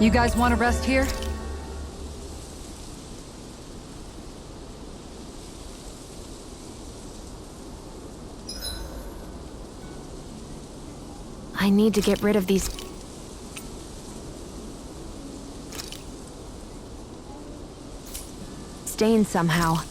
You guys want to rest here? I need to get rid of these stains somehow.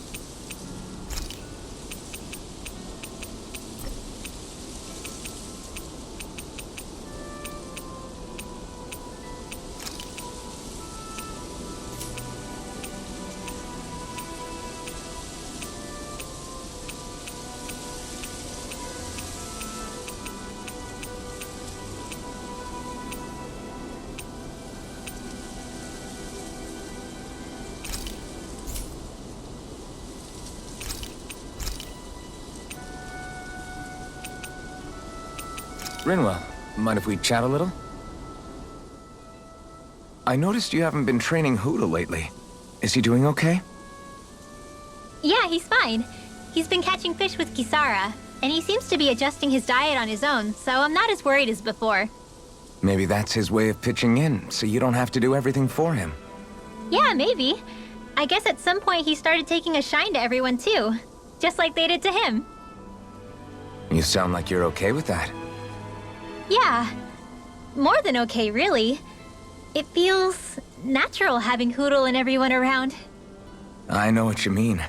Rinwell, mind if we chat a little? I noticed you haven't been training Hoodle lately. Is he doing okay? Yeah, he's fine. He's been catching fish with Kisara, and he seems to be adjusting his diet on his own, so I'm not as worried as before. Maybe that's his way of pitching in, so you don't have to do everything for him. Yeah, maybe. I guess at some point he started taking a shine to everyone too, just like they did to him. You sound like you're okay with that. Yeah, more than okay, really. It feels natural having Hoodle and everyone around. I know what you mean.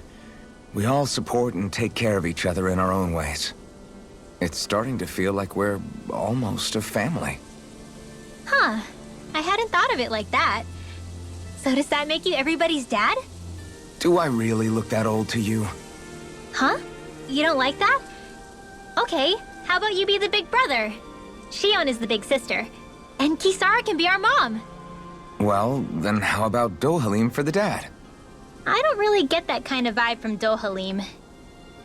We all support and take care of each other in our own ways. It's starting to feel like we're almost a family. Huh, I hadn't thought of it like that. So does that make you everybody's dad? Do I really look that old to you? Huh? You don't like that? Okay, how about you be the big brother? Shionne is the big sister, and Kisara can be our mom. Well, then how about Dohalim for the dad? I don't really get that kind of vibe from Dohalim.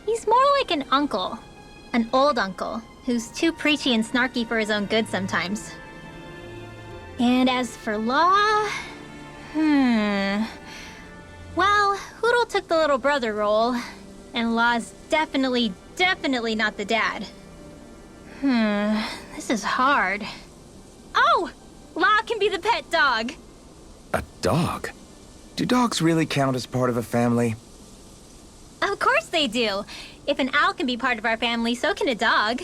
He's more like an uncle. An old uncle, who's too preachy and snarky for his own good sometimes. And as for Law... Well, Hoodle took the little brother role, and Law's definitely not the dad. This is hard. Oh! Law can be the pet dog! A dog? Do dogs really count as part of a family? Of course they do! If an owl can be part of our family, so can a dog.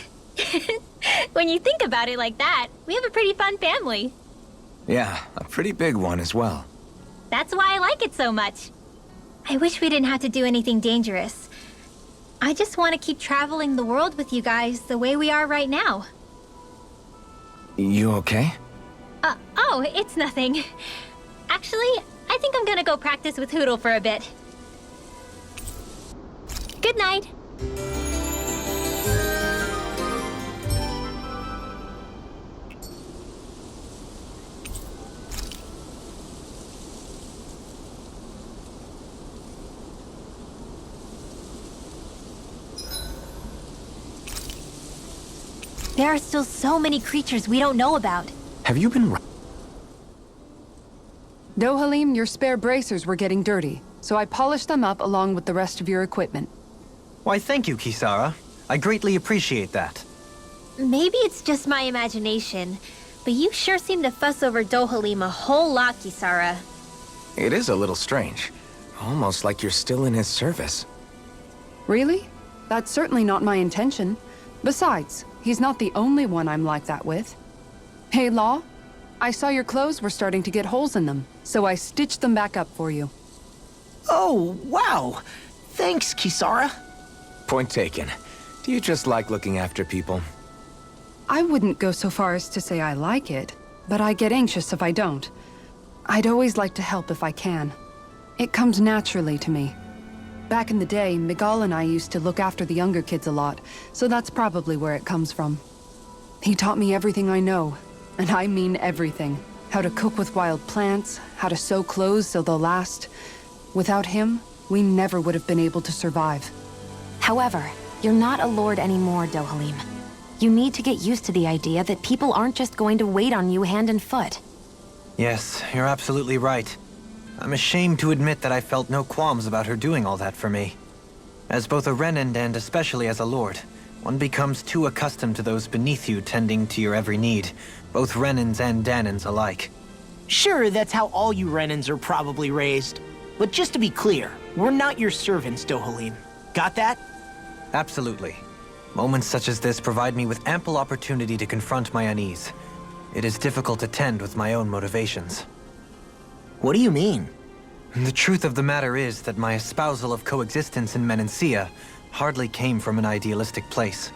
When you think about it like that, we have a pretty fun family. Yeah, a pretty big one as well. That's why I like it so much. I wish we didn't have to do anything dangerous. I just want to keep traveling the world with you guys the way we are right now. You okay? Oh, it's nothing. Actually, I think I'm gonna go practice with Hoodle for a bit. Good night. There are still so many creatures we don't know about. Have you been... Dohalim, your spare bracers were getting dirty, so I polished them up along with the rest of your equipment. Why, thank you, Kisara. I greatly appreciate that. Maybe it's just my imagination, but you sure seem to fuss over Dohalim a whole lot, Kisara. It is a little strange. Almost like you're still in his service. Really? That's certainly not my intention. Besides, he's not the only one I'm like that with. Hey, Law, I saw your clothes were starting to get holes in them, so I stitched them back up for you. Oh, wow! Thanks, Kisara. Point taken. Do you just like looking after people? I wouldn't go so far as to say I like it, but I get anxious if I don't. I'd always like to help if I can. It comes naturally to me. Back in the day, Miguel and I used to look after the younger kids a lot, so that's probably where it comes from. He taught me everything I know, and I mean everything. How to cook with wild plants, how to sew clothes so they'll last. Without him, we never would have been able to survive. However, you're not a lord anymore, Dohalim. You need to get used to the idea that people aren't just going to wait on you hand and foot. Yes, you're absolutely right. I'm ashamed to admit that I felt no qualms about her doing all that for me. As both a Renan and especially as a lord, one becomes too accustomed to those beneath you tending to your every need, both Renans and Dahnans alike. Sure, that's how all you Renans are probably raised. But just to be clear, we're not your servants, Dohalim. Got that? Absolutely. Moments such as this provide me with ample opportunity to confront my unease. It is difficult to tend with my own motivations. What do you mean? The truth of the matter is that my espousal of coexistence in Menancia hardly came from an idealistic place.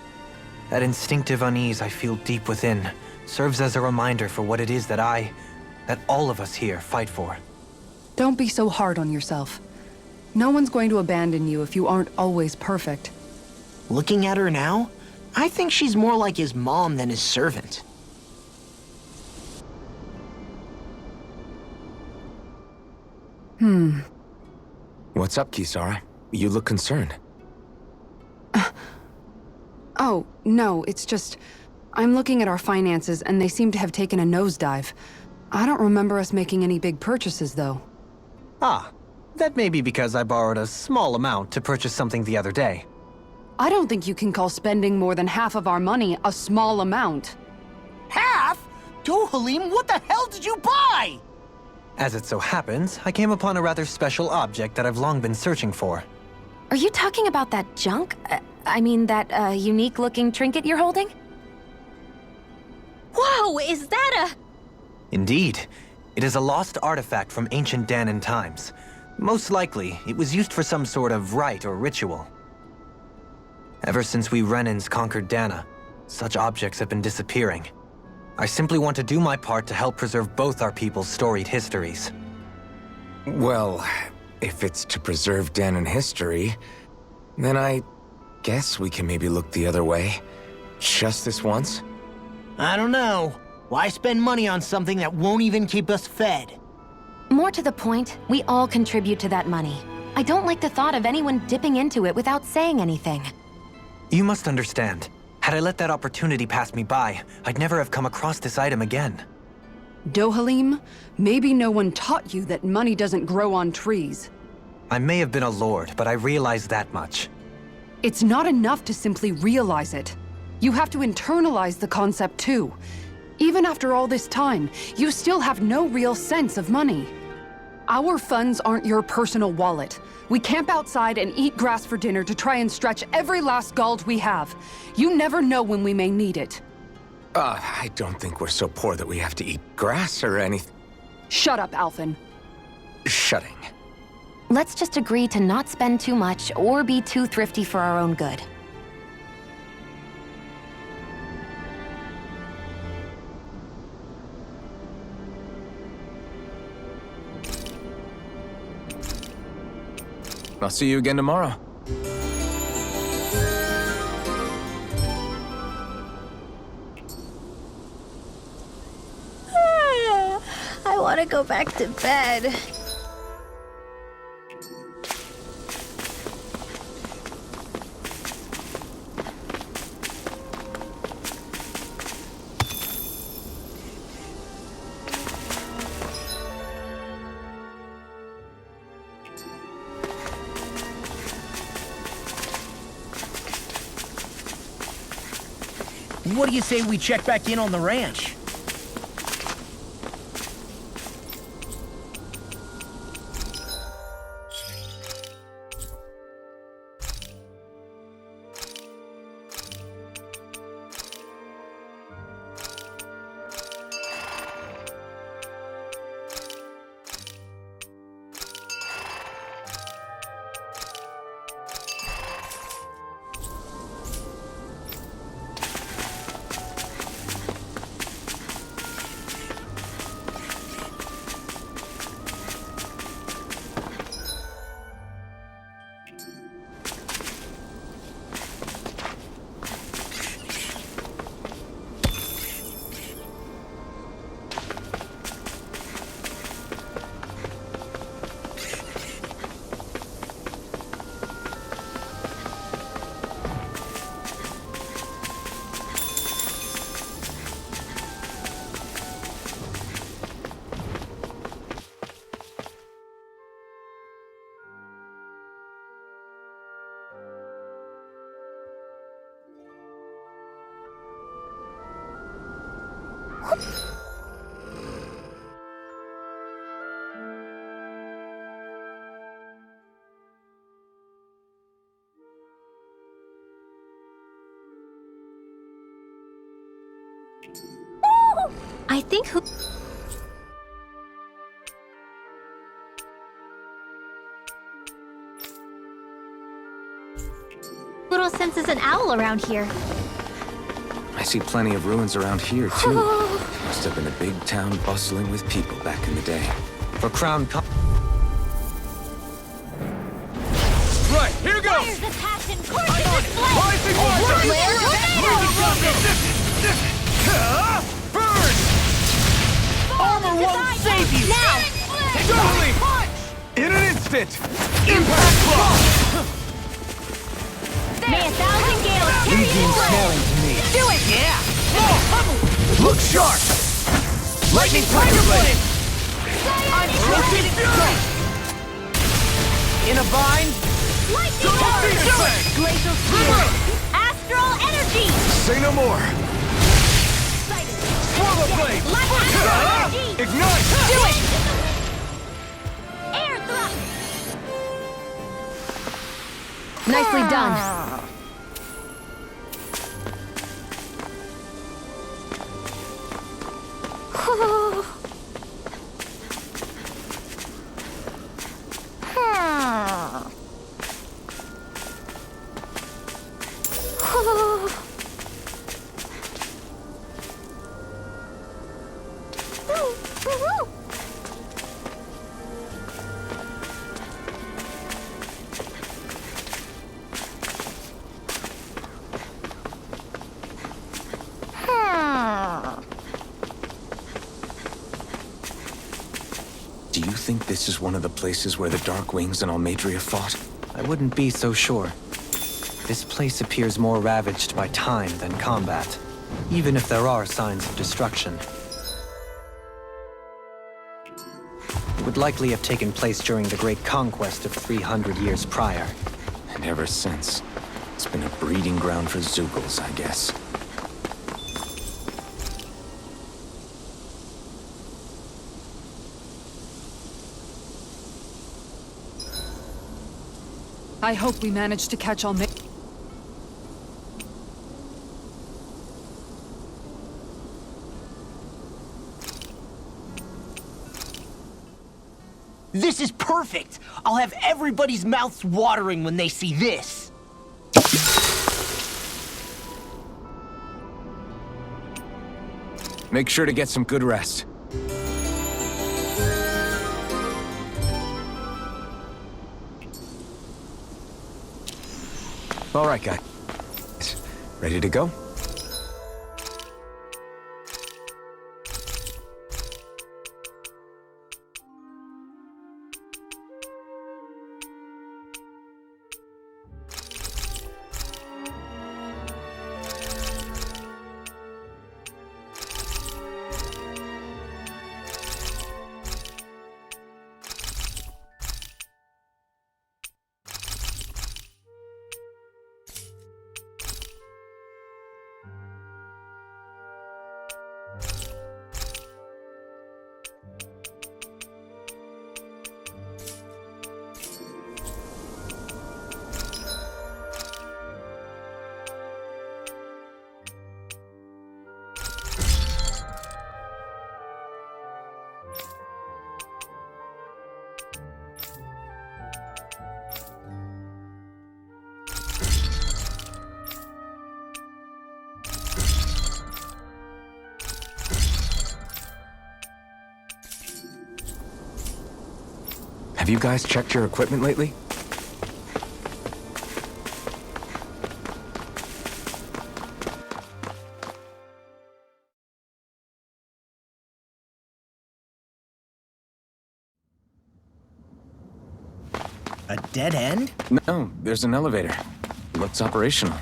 That instinctive unease I feel deep within serves as a reminder for what it is that all of us here fight for. Don't be so hard on yourself. No one's going to abandon you if you aren't always perfect. Looking at her now, I think she's more like his mom than his servant. What's up, Kisara? You look concerned. Oh, no, it's just... I'm looking at our finances and they seem to have taken a nosedive. I don't remember us making any big purchases, though. Ah, that may be because I borrowed a small amount to purchase something the other day. I don't think you can call spending more than half of our money a small amount. Half? Dohalim, what the hell did you buy? As it so happens, I came upon a rather special object that I've long been searching for. Are you talking about that junk? I mean, that unique-looking trinket you're holding? Whoa, is that a... Indeed. It is a lost artifact from ancient Dahnan times. Most likely, it was used for some sort of rite or ritual. Ever since we Renans conquered Dahna, such objects have been disappearing. I simply want to do my part to help preserve both our people's storied histories. Well, if it's to preserve Dahnan history, then I guess we can maybe look the other way. Just this once? I don't know. Why spend money on something that won't even keep us fed? More to the point, we all contribute to that money. I don't like the thought of anyone dipping into it without saying anything. You must understand. Had I let that opportunity pass me by, I'd never have come across this item again. Dohalim, maybe no one taught you that money doesn't grow on trees. I may have been a lord, but I realize that much. It's not enough to simply realize it. You have to internalize the concept too. Even after all this time, you still have no real sense of money. Our funds aren't your personal wallet. We camp outside and eat grass for dinner to try and stretch every last gold we have. You never know when we may need it. I don't think we're so poor that we have to eat grass or anything. Shut up, Alphen. Shutting. Let's just agree to not spend too much or be too thrifty for our own good. I'll see you again tomorrow. I want to go back to bed. What do you say we check back in on the ranch? I think who... Little senses an owl around here. I see plenty of ruins around here, too. Must have been a big town bustling with people back in the day. For Crown Con... Right, here goes! Fires the passion, courses its flame! Rising water! Burn! Armor won't save you! Now! Totally! In an instant! Impact block! May a thousand gales carry you away! to me. Do it! Yeah! Look sharp! Lightning Tiger Blade! I'm rotating strike! In a vine! Lightning Do power! it! Glacial Spear! Astral energy! Say no more! Swallow blade! Lightning energy! Ignite! Do it! Air thrust! Nicely done. Do you think this is one of the places where the Dark Wings and Almadria fought? I wouldn't be so sure. This place appears more ravaged by time than combat, even if there are signs of destruction. It would likely have taken place during the Great Conquest of 300 years prior. And ever since, it's been a breeding ground for Zeugles, I guess. I hope we managed to catch Alma. This is perfect! I'll have everybody's mouths watering when they see this! Make sure to get some good rest. All right, guys. Ready to go? Have you guys checked your equipment lately? A dead end? No, there's an elevator. Looks operational.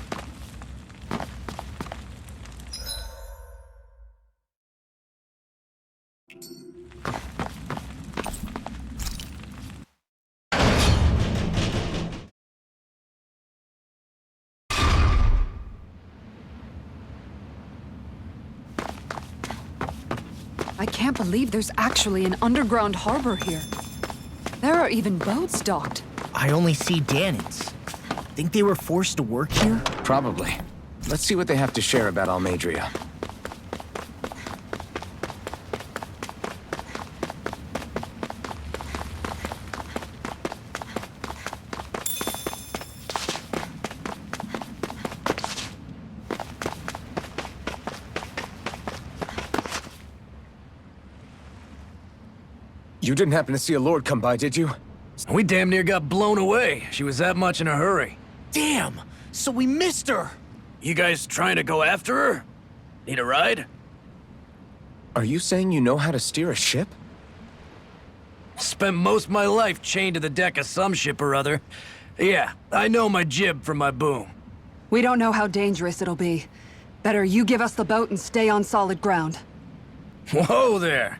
I can't believe there's actually an underground harbor here. There are even boats docked. I only see Dahnans. Think they were forced to work here? Probably. Let's see what they have to share about Almadria. You didn't happen to see a lord come by, did you? We damn near got blown away. She was that much in a hurry. Damn! So we missed her! You guys trying to go after her? Need a ride? Are you saying you know how to steer a ship? Spent most of my life chained to the deck of some ship or other. Yeah, I know my jib from my boom. We don't know how dangerous it'll be. Better you give us the boat and stay on solid ground. Whoa there!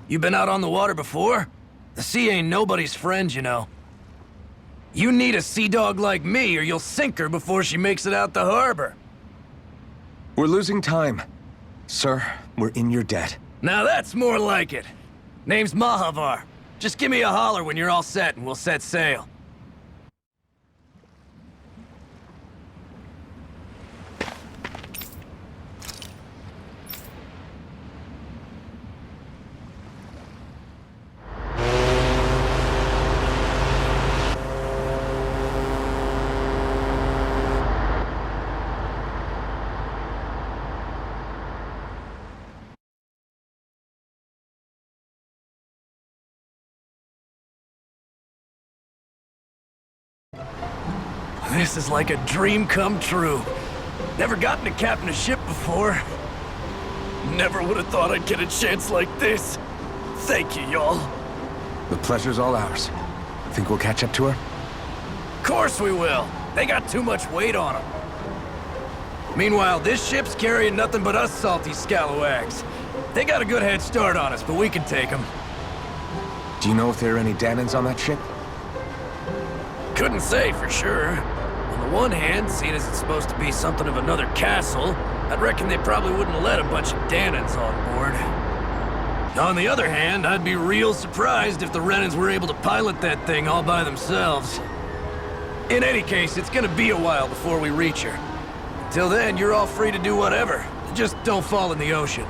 You been out on the water before? The sea ain't nobody's friend, you know. You need a sea dog like me, or you'll sink her before she makes it out the harbor. We're losing time. Sir, we're in your debt. Now that's more like it. Name's Mahavar. Just give me a holler when you're all set and we'll set sail. This is like a dream come true. Never gotten to captain a ship before. Never would have thought I'd get a chance like this. Thank you, y'all. The pleasure's all ours. Think we'll catch up to her? Course we will. They got too much weight on them. Meanwhile, this ship's carrying nothing but us salty scalawags. They got a good head start on us, but we can take them. Do you know if there are any Dahnans on that ship? Couldn't say for sure. On the one hand, seeing as it's supposed to be something of another castle, I'd reckon they probably wouldn't let a bunch of Dahnans on board. On the other hand, I'd be real surprised if the Renans were able to pilot that thing all by themselves. In any case, it's gonna be a while before we reach her. Until then, you're all free to do whatever. Just don't fall in the ocean.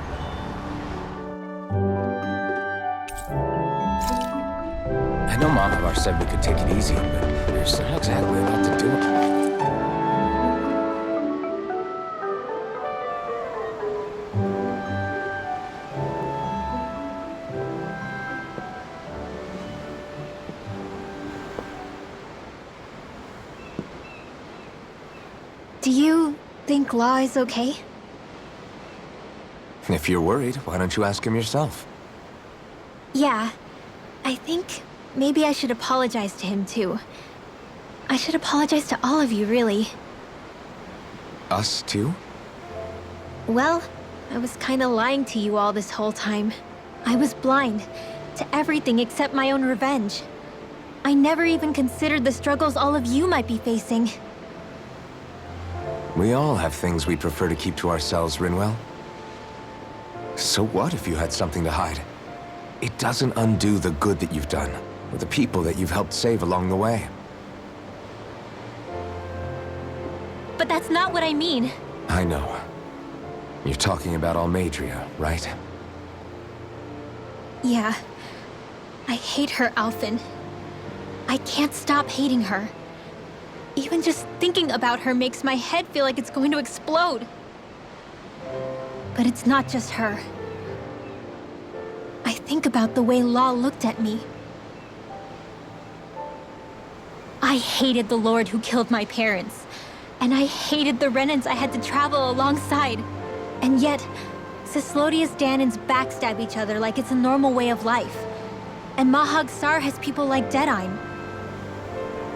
I know Mahavar said we could take it easy, but there's not exactly a lot to do. Do you think Law is okay? If you're worried, why don't you ask him yourself? Yeah. I think maybe I should apologize to him too. I should apologize to all of you, really. Us too? Well, I was kinda lying to you all this whole time. I was blind to everything except my own revenge. I never even considered the struggles all of you might be facing. We all have things we'd prefer to keep to ourselves, Rinwell. So what if you had something to hide? It doesn't undo the good that you've done, or the people that you've helped save along the way. But that's not what I mean. I know. You're talking about Almadria, right? Yeah. I hate her, Alphen. I can't stop hating her. Even just thinking about her makes my head feel like it's going to explode. But it's not just her. I think about the way Law looked at me. I hated the Lord who killed my parents. And I hated the Renans I had to travel alongside. And yet, Cislodius Dahnans backstab each other like it's a normal way of life. And Mahag Sar has people like Deadine.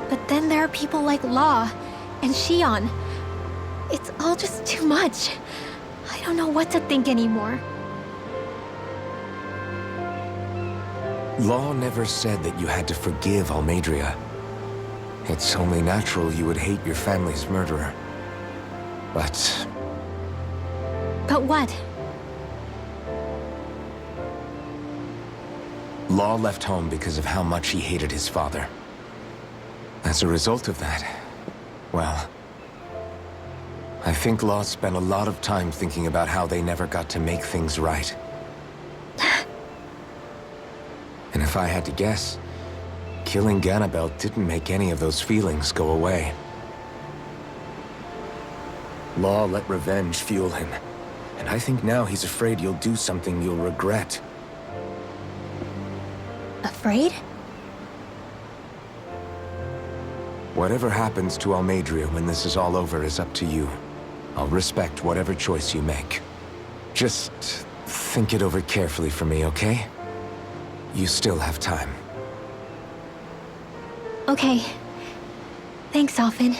But then there are people like Law and Shionne. It's all just too much. I don't know what to think anymore. Law never said that you had to forgive Almadria. It's only natural you would hate your family's murderer. But... But what? Law left home because of how much he hated his father. As a result of that, well... I think Law spent a lot of time thinking about how they never got to make things right. And if I had to guess, killing Ganabel didn't make any of those feelings go away. Law let revenge fuel him, and I think now he's afraid you'll do something you'll regret. Afraid? Whatever happens to Almeidrea when this is all over is up to you. I'll respect whatever choice you make. Just think it over carefully for me, okay? You still have time. Okay. Thanks, Alphen.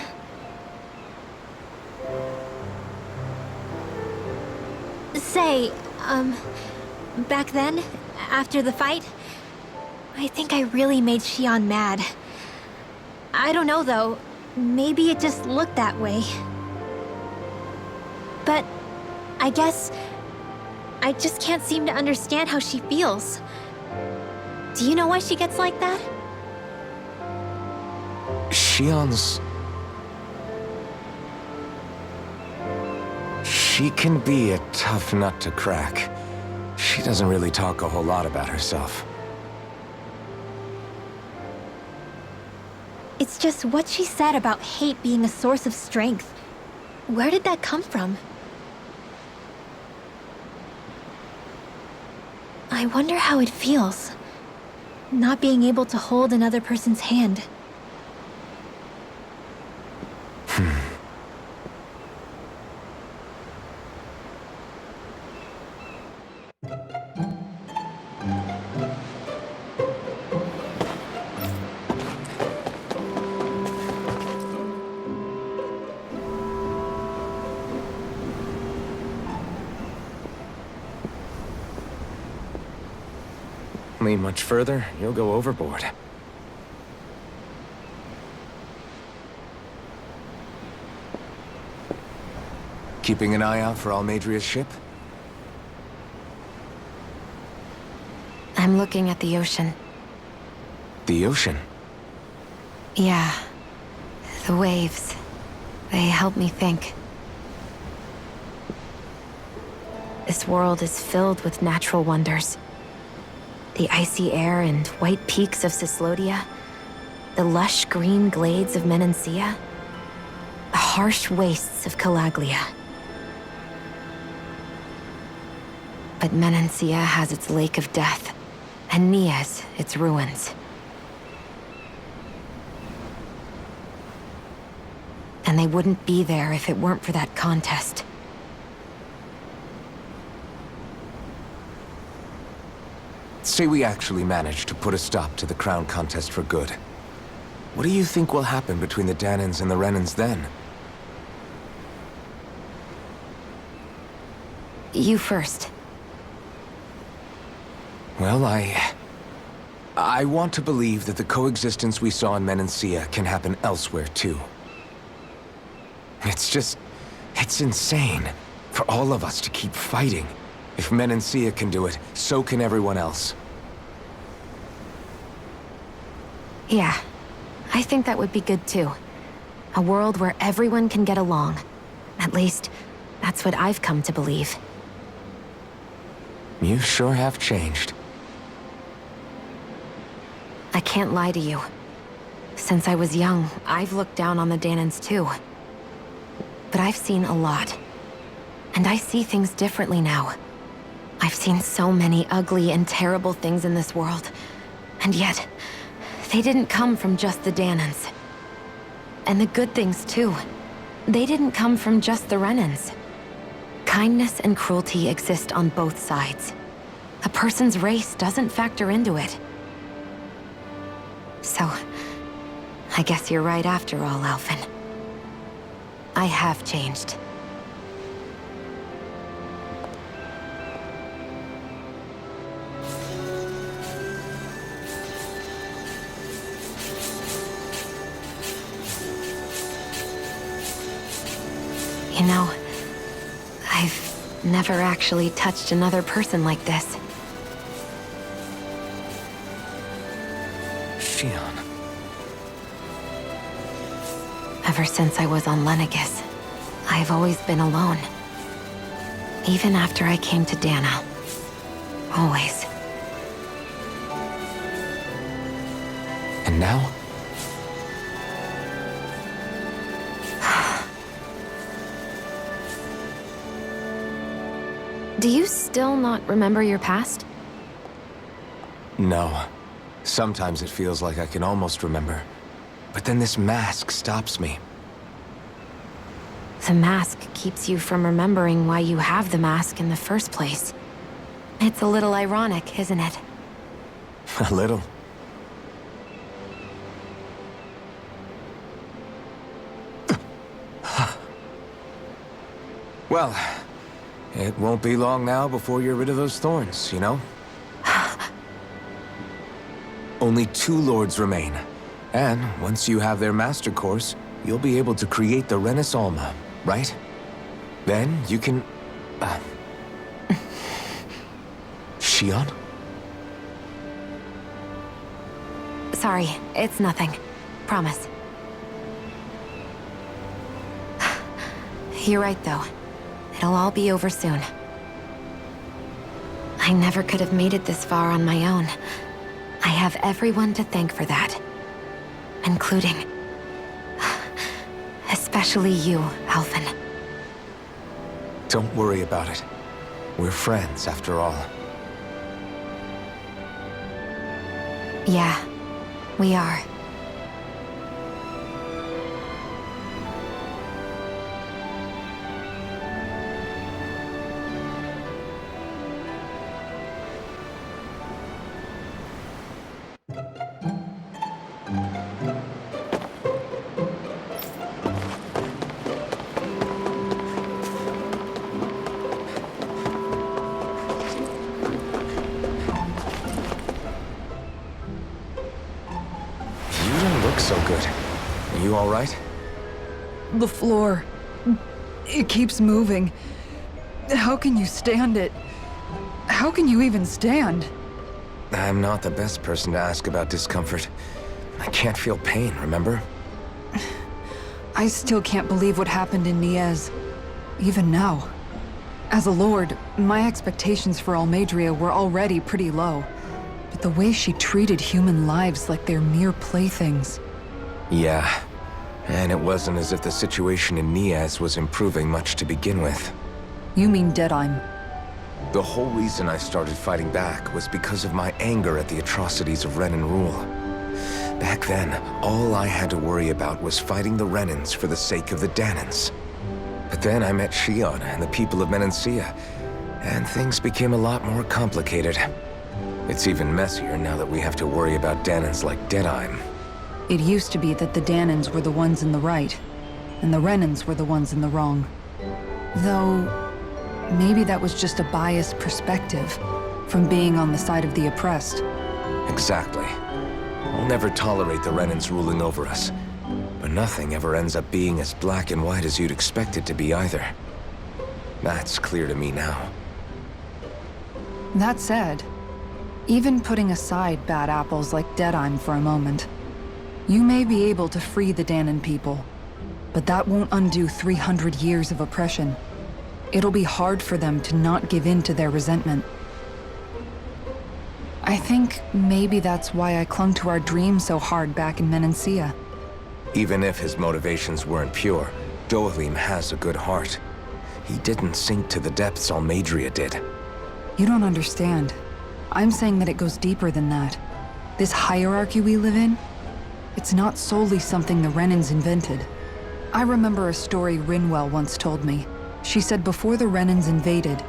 Say, back then, after the fight, I think I really made Shionne mad. I don't know, though. Maybe it just looked that way. But I guess I just can't seem to understand how she feels. Do you know why she gets like that? Shionne's... She can be a tough nut to crack. She doesn't really talk a whole lot about herself. It's just what she said about hate being a source of strength. Where did that come from? I wonder how it feels, not being able to hold another person's hand. Lean much further, you'll go overboard. Keeping an eye out for Almeidrea's ship? I'm looking at the ocean. The ocean? Yeah. The waves. They help me think. This world is filled with natural wonders. The icy air and white peaks of Cyslodia, the lush green glades of Menancia, the harsh wastes of Calaglia. But Menancia has its lake of death, and Nias its ruins. And they wouldn't be there if it weren't for that contest. Say we actually managed to put a stop to the crown contest for good. What do you think will happen between the Dahnans and the Renans then? You first. Well, I want to believe that the coexistence we saw in Menancia can happen elsewhere, too. It's insane for all of us to keep fighting. If Menancia can do it, so can everyone else. Yeah, I think that would be good too. A world where everyone can get along. At least, that's what I've come to believe. You sure have changed. I can't lie to you. Since I was young, I've looked down on the Dahnans too. But I've seen a lot. And I see things differently now. I've seen so many ugly and terrible things in this world. And yet, they didn't come from just the Dahnans. And the good things too. They didn't come from just the Renans. Kindness and cruelty exist on both sides. A person's race doesn't factor into it. So, I guess you're right after all, Alphen. I have changed. You know, I've never actually touched another person like this. Shionne. Ever since I was on Lenegis, I've always been alone. Even after I came to Dahna. Always. And now? Do you still not remember your past? No. Sometimes it feels like I can almost remember. But then this mask stops me. The mask keeps you from remembering why you have the mask in the first place. It's a little ironic, isn't it? A little. Well, it won't be long now before you're rid of those thorns, you know? Only 2 lords remain. And once you have their master course, you'll be able to create the Renis Alma, right? Then you can... Shionne? Sorry, it's nothing. Promise. You're right, though. It'll all be over soon. I never could have made it this far on my own. I have everyone to thank for that. Including... especially you, Alphen. Don't worry about it. We're friends, after all. Yeah, we are. So good. Are you all right? The floor. It keeps moving. How can you stand it? How can you even stand? I'm not the best person to ask about discomfort. I can't feel pain, remember? I still can't believe what happened in Niez. Even now. As a lord, my expectations for Almeidrea were already pretty low. But the way she treated human lives like they're mere playthings... Yeah. And it wasn't as if the situation in Niez was improving much to begin with. You mean Deadheim? The whole reason I started fighting back was because of my anger at the atrocities of Renin rule. Back then, all I had to worry about was fighting the Renins for the sake of the Dahnans. But then I met Shionne and the people of Menancia, and things became a lot more complicated. It's even messier now that we have to worry about Dahnans like Deadheim. It used to be that the Dahnans were the ones in the right, and the Renins were the ones in the wrong. Though, maybe that was just a biased perspective from being on the side of the oppressed. Exactly. I'll never tolerate the Renins ruling over us, but nothing ever ends up being as black and white as you'd expect it to be either. That's clear to me now. That said, even putting aside bad apples like Deadheim for a moment, you may be able to free the Dahnan people, but that won't undo 300 years of oppression. It'll be hard for them to not give in to their resentment. I think maybe that's why I clung to our dream so hard back in Menancia. Even if his motivations weren't pure, Dohalim has a good heart. He didn't sink to the depths Almeidrea did. You don't understand. I'm saying that it goes deeper than that. This hierarchy we live in, it's not solely something the Renins invented. I remember a story Rinwell once told me. She said before the Renins invaded,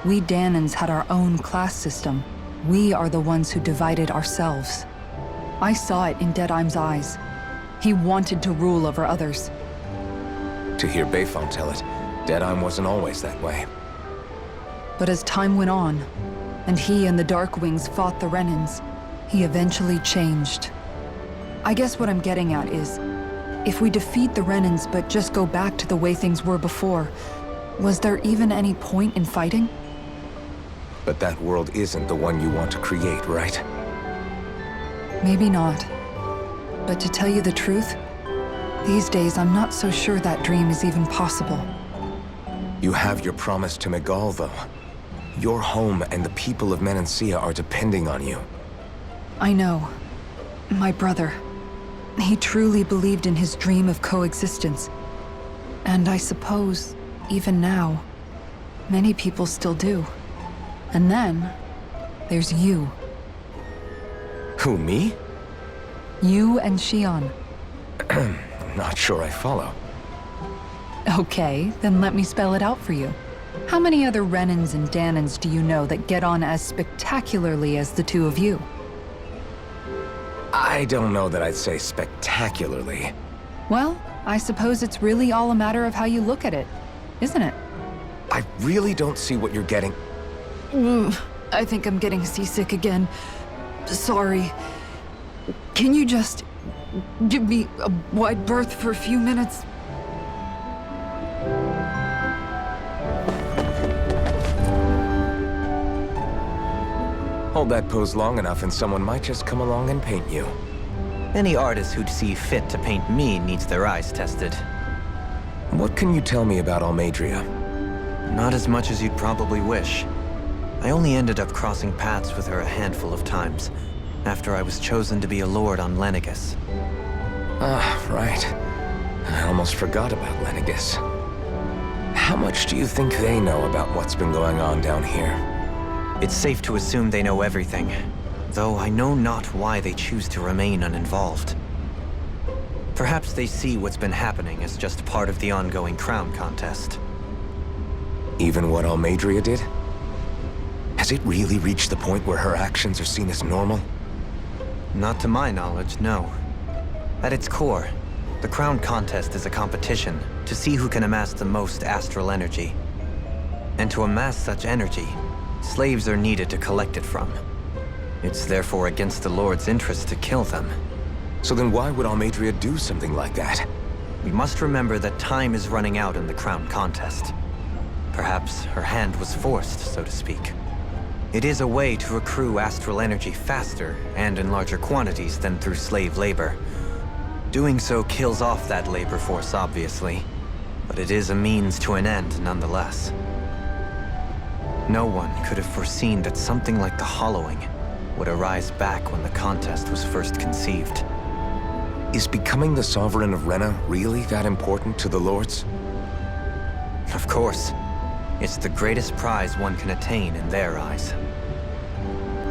we Dahnans had our own class system. We are the ones who divided ourselves. I saw it in Deadheim's eyes. He wanted to rule over others. To hear Bayfon tell it, Deadheim wasn't always that way. But as time went on, and he and the Darkwings fought the Renins, he eventually changed. I guess what I'm getting at is, if we defeat the Renins but just go back to the way things were before, was there even any point in fighting? But that world isn't the one you want to create, right? Maybe not. But to tell you the truth, these days I'm not so sure that dream is even possible. You have your promise to Megal, though. Your home and the people of Menancia are depending on you. I know. My brother. He truly believed in his dream of coexistence. And I suppose, even now, many people still do. And then, there's you. Who, me? You and Shionne. Not sure I follow. Okay, then let me spell it out for you. How many other Renans and Dahnans do you know that get on as spectacularly as the two of you? I don't know that I'd say spectacularly. Well, I suppose it's really all a matter of how you look at it, isn't it? I really don't see what you're getting. I think I'm getting seasick again. Sorry. Can you just give me a wide berth for a few minutes? Hold that pose long enough and someone might just come along and paint you. Any artist who'd see fit to paint me needs their eyes tested. What can you tell me about Almeidrea? Not as much as you'd probably wish. I only ended up crossing paths with her a handful of times, after I was chosen to be a lord on Lenegis. Ah, right. I almost forgot about Lenegis. How much do you think they know about what's been going on down here? It's safe to assume they know everything, though I know not why they choose to remain uninvolved. Perhaps they see what's been happening as just part of the ongoing crown contest. Even what Almeidrea did? Has it really reached the point where her actions are seen as normal? Not to my knowledge, no. At its core, the crown contest is a competition to see who can amass the most astral energy. And to amass such energy, slaves are needed to collect it from. It's therefore against the Lord's interest to kill them. So then why would Almeidrea do something like that? We must remember that time is running out in the crown contest. Perhaps her hand was forced, so to speak. It is a way to accrue astral energy faster and in larger quantities than through slave labor. Doing so kills off that labor force, obviously, but it is a means to an end nonetheless. No one could have foreseen that something like the Hollowing would arise back when the contest was first conceived. Is becoming the Sovereign of Renna really that important to the Lords? Of course. It's the greatest prize one can attain in their eyes.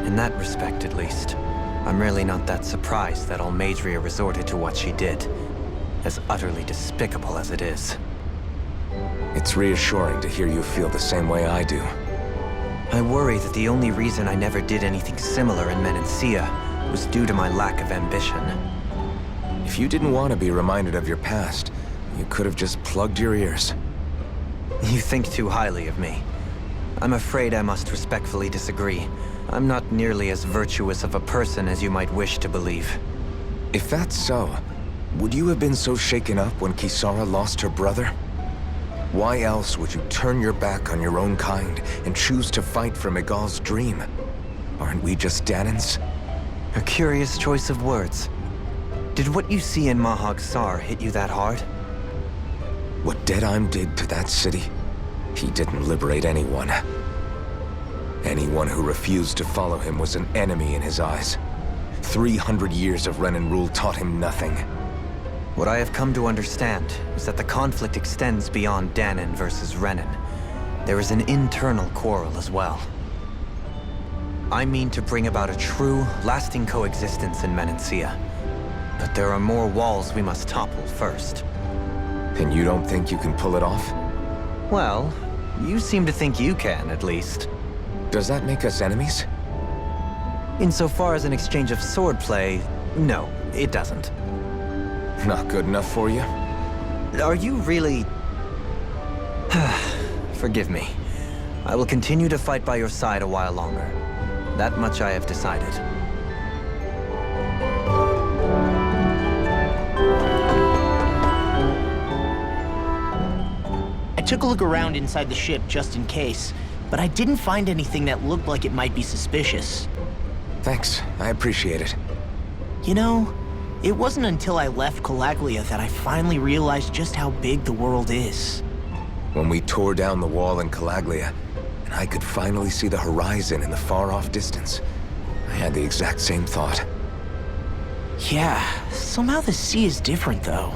In that respect, at least, I'm really not that surprised that Almeidrea resorted to what she did, as utterly despicable as it is. It's reassuring to hear you feel the same way I do. I worry that the only reason I never did anything similar in Menancia was due to my lack of ambition. If you didn't want to be reminded of your past, you could have just plugged your ears. You think too highly of me. I'm afraid I must respectfully disagree. I'm not nearly as virtuous of a person as you might wish to believe. If that's so, would you have been so shaken up when Kisara lost her brother? Why else would you turn your back on your own kind and choose to fight for Miguel's dream? Aren't we just Dahnans? A curious choice of words. Did what you see in Mahag Sar hit you that hard? What Deadheim did to that city, he didn't liberate anyone. Anyone who refused to follow him was an enemy in his eyes. 300 years of Renan rule taught him nothing. What I have come to understand is that the conflict extends beyond Dahnan versus Renan. There is an internal quarrel as well. I mean to bring about a true, lasting coexistence in Menancia. But there are more walls we must topple first. And you don't think you can pull it off? Well, you seem to think you can, at least. Does that make us enemies? Insofar as an exchange of swordplay, no, it doesn't. Not good enough for you? Are you really... Forgive me. I will continue to fight by your side a while longer. That much I have decided. I took a look around inside the ship just in case, but I didn't find anything that looked like it might be suspicious. Thanks, I appreciate it. You know, it wasn't until I left Calaglia that I finally realized just how big the world is. When we tore down the wall in Calaglia, and I could finally see the horizon in the far-off distance, I had the exact same thought. Yeah, somehow the sea is different though.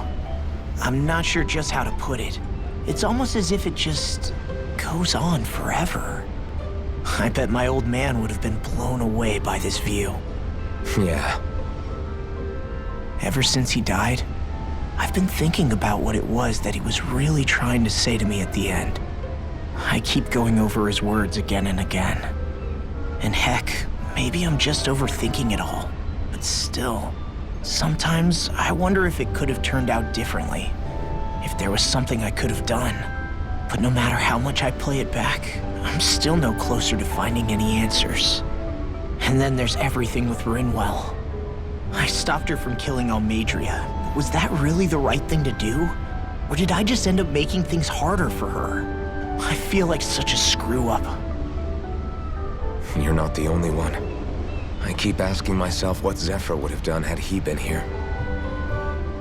I'm not sure just how to put it. It's almost as if it just goes on forever. I bet my old man would have been blown away by this view. Yeah. Ever since he died, I've been thinking about what it was that he was really trying to say to me at the end. I keep going over his words again and again. And heck, maybe I'm just overthinking it all. But still, sometimes I wonder if it could have turned out differently. If there was something I could have done. But no matter how much I play it back, I'm still no closer to finding any answers. And then there's everything with Rinwell. I stopped her from killing Almadria. Was that really the right thing to do? Or did I just end up making things harder for her? I feel like such a screw-up. You're not the only one. I keep asking myself what Zephyr would have done had he been here.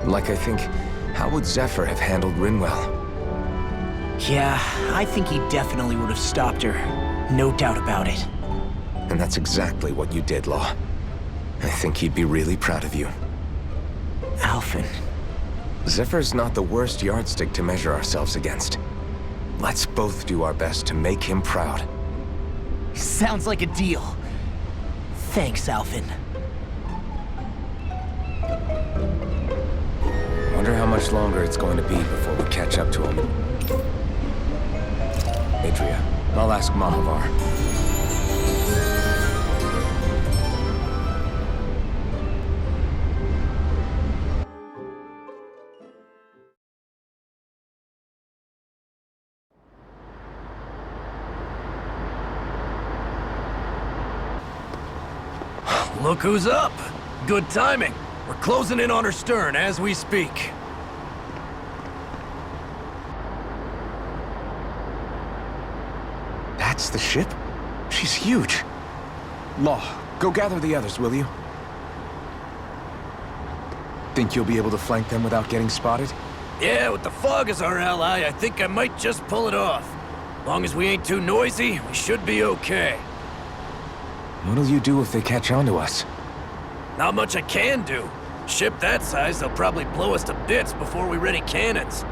Like I think, how would Zephyr have handled Rinwell? Yeah, I think he definitely would have stopped her. No doubt about it. And that's exactly what you did, Law. I think he'd be really proud of you. Alphen. Zephyr's not the worst yardstick to measure ourselves against. Let's both do our best to make him proud. Sounds like a deal. Thanks, Alphen. Wonder how much longer it's going to be before we catch up to him. Adria, I'll ask Mahavar. Look who's up! Good timing. We're closing in on her stern as we speak. That's the ship? She's huge. Law, go gather the others, will you? Think you'll be able to flank them without getting spotted? Yeah, with the fog as our ally, I think I might just pull it off. Long as we ain't too noisy, we should be okay. What'll you do if they catch on to us? Not much I can do. Ship that size, they'll probably blow us to bits before we ready cannons.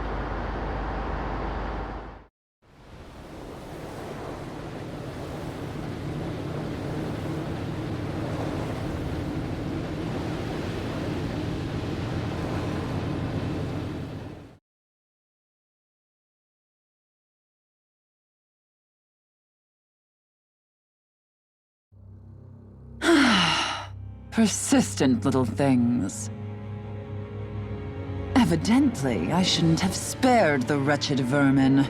Persistent little things. Evidently, I shouldn't have spared the wretched vermin.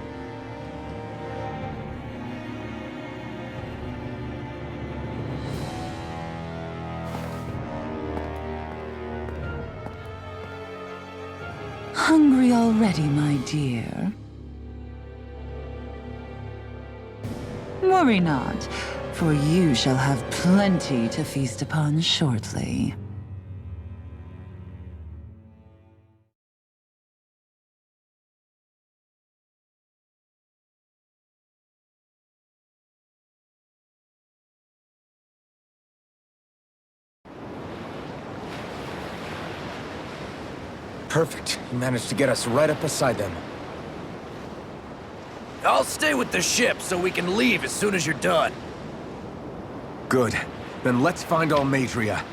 Hungry already, my dear? Worry not, for you shall have plenty to feast upon shortly. Perfect. You managed to get us right up beside them. I'll stay with the ship so we can leave as soon as you're done. Good. Then let's find Almadria.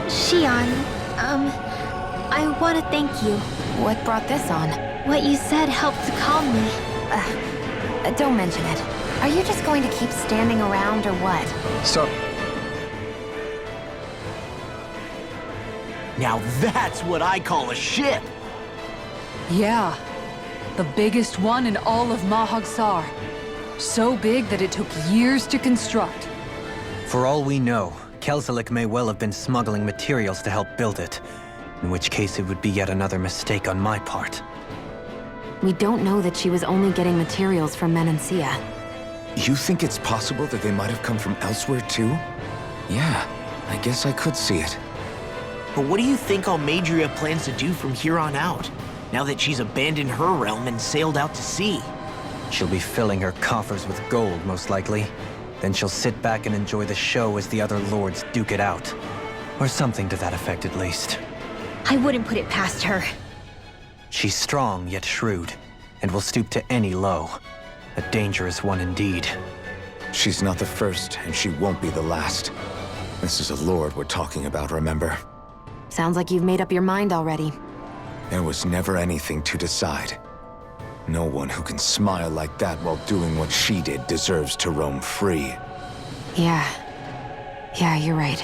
Shionne, I want to thank you. What brought this on? What you said helped to calm me. Don't mention it. Are you just going to keep standing around or what? So, Now that's what I call a ship! Yeah. The biggest one in all of Mahag-Sar. So big that it took years to construct. For all we know, Kelzelik may well have been smuggling materials to help build it, in which case it would be yet another mistake on my part. We don't know that she was only getting materials from Menancia. You think it's possible that they might have come from elsewhere too? Yeah, I guess I could see it. But what do you think Almadria plans to do from here on out, now that she's abandoned her realm and sailed out to sea? She'll be filling her coffers with gold, most likely. Then she'll sit back and enjoy the show as the other lords duke it out. Or something to that effect, at least. I wouldn't put it past her. She's strong, yet shrewd, and will stoop to any low. A dangerous one indeed. She's not the first, and she won't be the last. This is a lord we're talking about, remember? Sounds like you've made up your mind already. There was never anything to decide. No one who can smile like that while doing what she did deserves to roam free. Yeah. Yeah, you're right.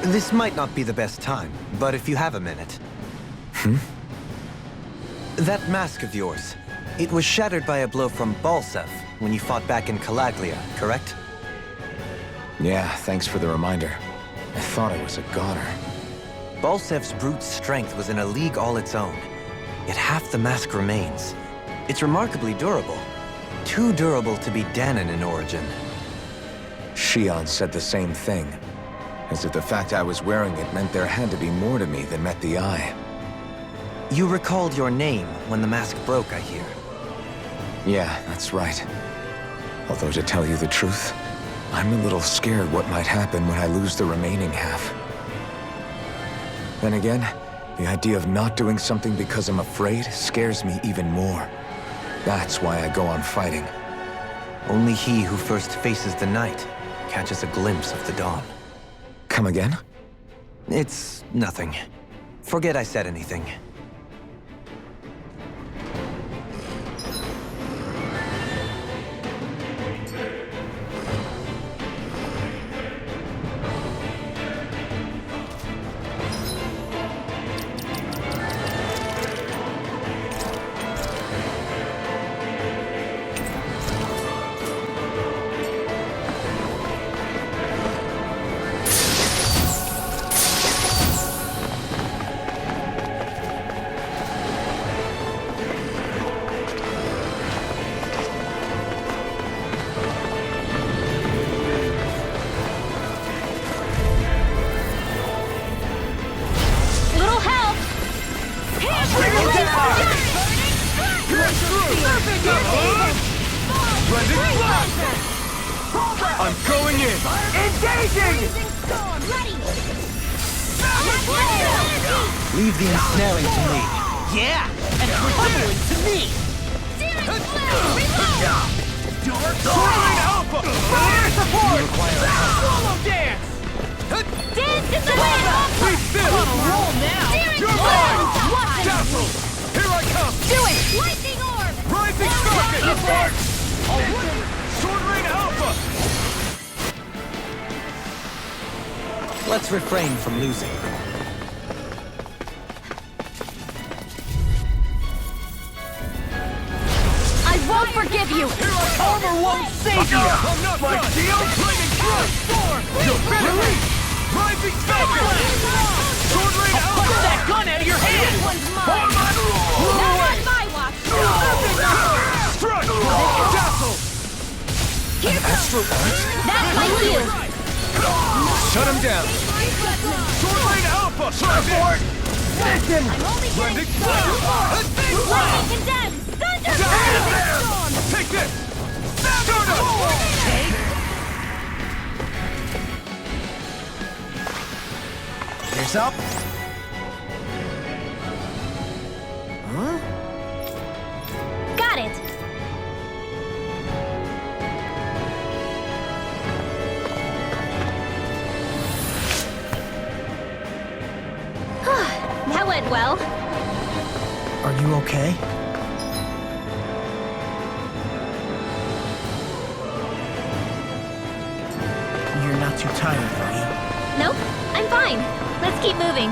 This might not be the best time, but if you have a minute. That mask of yours, it was shattered by a blow from Balsef when you fought back in Calaglia, correct? Yeah, thanks for the reminder. I thought I was a goner. Balsef's brute strength was in a league all its own, yet half the mask remains. It's remarkably durable. Too durable to be Dahnan in origin. Shionne said the same thing. As if the fact I was wearing it meant there had to be more to me than met the eye. You recalled your name when the mask broke, I hear. Yeah, that's right. Although to tell you the truth, I'm a little scared what might happen when I lose the remaining half. Then again, the idea of not doing something because I'm afraid scares me even more. That's why I go on fighting. Only he who first faces the night catches a glimpse of the dawn. Come again? It's nothing. Forget I said anything. I'm going in! Engaging! Leave the ensnaring to me. Yeah, and pursuing to me! Swirling Alpha! Fire support! Swallow dance! Dance in the wind! Be still! Roll now! You're mine! Dazzle! Here I come! Do it! Lightning orb! Rising Circuit! Sword Rain Alpha! Let's refrain from losing. I won't forgive you! Armor won't save you! I'm not my shield! Lightning Strike! You're finished! Rising Circuit! Sword Rain Punch Alpha! that gun out of your hand! Not on my watch! Strike! Dazzle! Astral Arts? That's my cue! Shut him down! Sword Rain Alpha! Surfboard! Listen! Blending! Lightning condemned! Thunder! Take this! Zildahna! Ears up. Got it! That went well. Are you okay? You're not too tired, are you? Nope, I'm fine. Let's keep moving.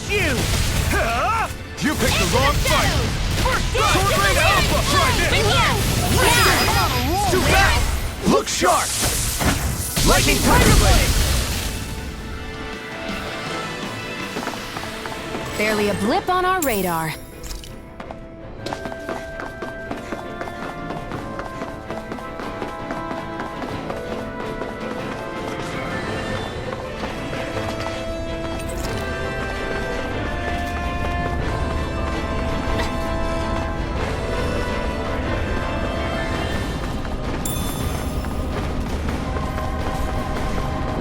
smash you! You picked the wrong fight! Sword Rain Alpha! Try this! Too fast! Look sharp! Lightning Tiger Blade! Barely a blip on our radar.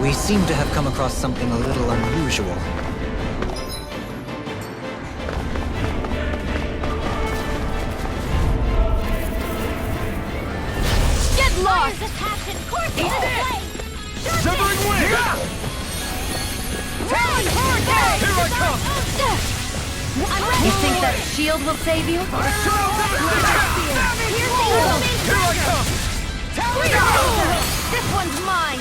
We seem to have come across something a little unusual. Get lost! Severing Wind! Here I come! You think that shield will save you? Here I come! This one's mine!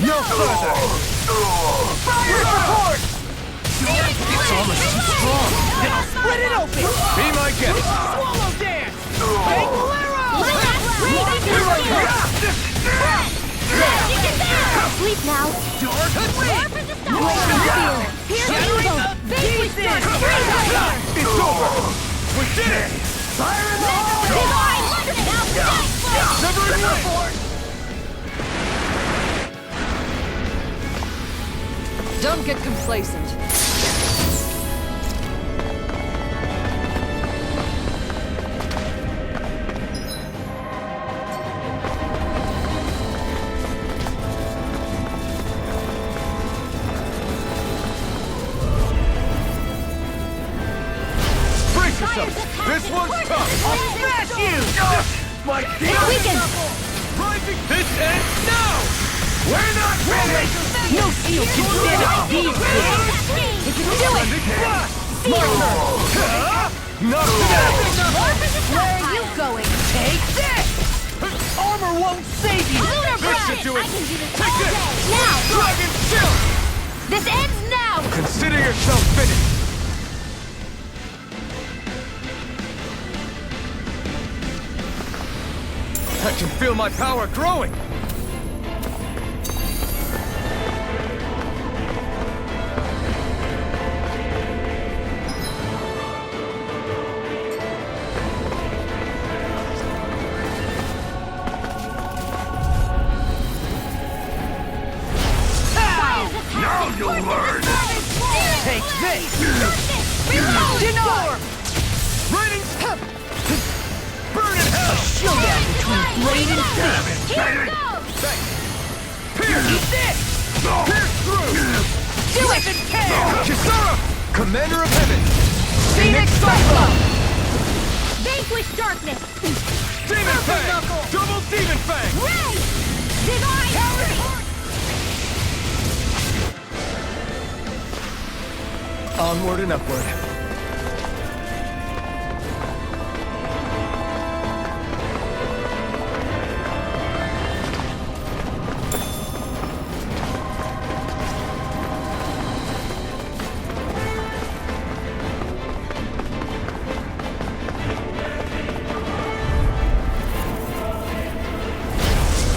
No further! Fire support! It's almost too strong! Then I'll split it open! Be my guest! Swallow dance! Bangalero! Here I come! Sleep now! It's over! We did it! Fire in the hole! Severing Wind! Don't get complacent. Brace yourself! This one's tough! I'll smash you! My Weaken! Rising! This ends now! We're not ready! No shield can stand up these days! If you do it! Not today! Where are you going? Take this! Armor won't save you! This should do it! Take this! Now! Dragon Shield! This ends now! Consider yourself finished! I can feel my power growing! Now you'll learn! Take this! Deny! Raining... Burn in hell! Showdown between blade and fist! Pierce! Eat this! Pierce through! Do it! Kisara! Commander of Heaven! Phoenix Cyclone! Vanquish darkness! Demon Fang! Double Demon Fang! Ray! Divine! Onward and upward.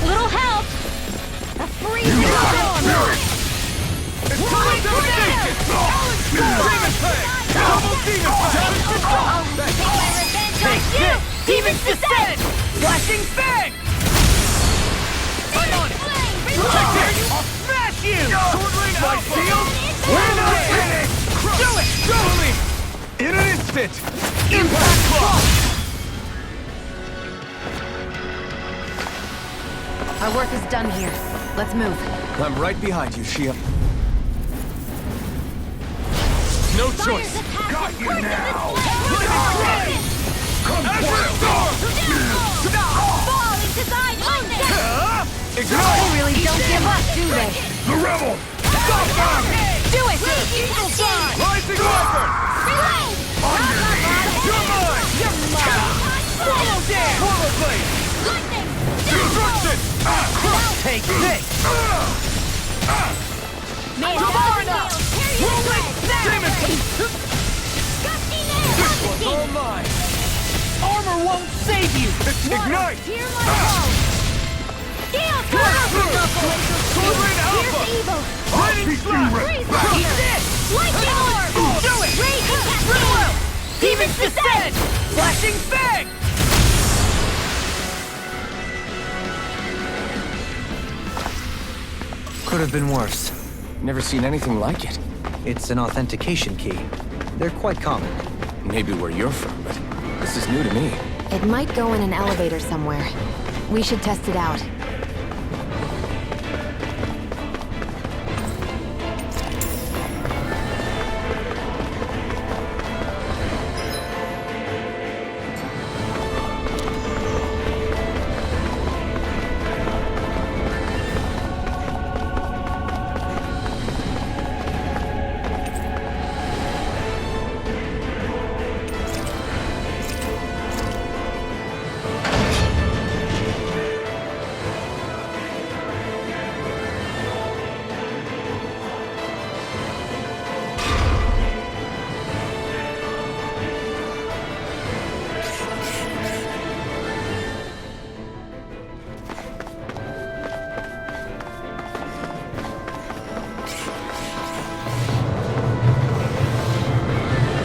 Little help! A freezing storm! It's total devastation! Demon Fang! Double Demon Fang! Take this! Demon's Descent! Flashing Fang! I'm on it! Take this! I'll smash you! Sword Rain Alpha! We're not finished! Do it! Double in an instant! Impact Block! Our work is done here. Let's move. I'm right behind you, Shia. No choice! Got you now! Come Storm! Fall into thine lightning! Ignite! Really don't give up, do they? The Rebel! Stop them! Do it! Rising Viper! You're mine! Swallow dance! Portal Blade! Lightning! Destruction! Take this! May Dahna here you save you! Ignite! Hear my call! Gale Sword Rain Alpha! Here's evil! Lightning Slap! Freeze Eat Thunder! this! Lightning Orb! Do it! Raging Cascade! Demon's Descent! Flashing Fang! Could have been worse. Never seen anything like it. It's an authentication key. They're quite common. Maybe where you're from, but this is new to me. It might go in an elevator somewhere. We should test it out.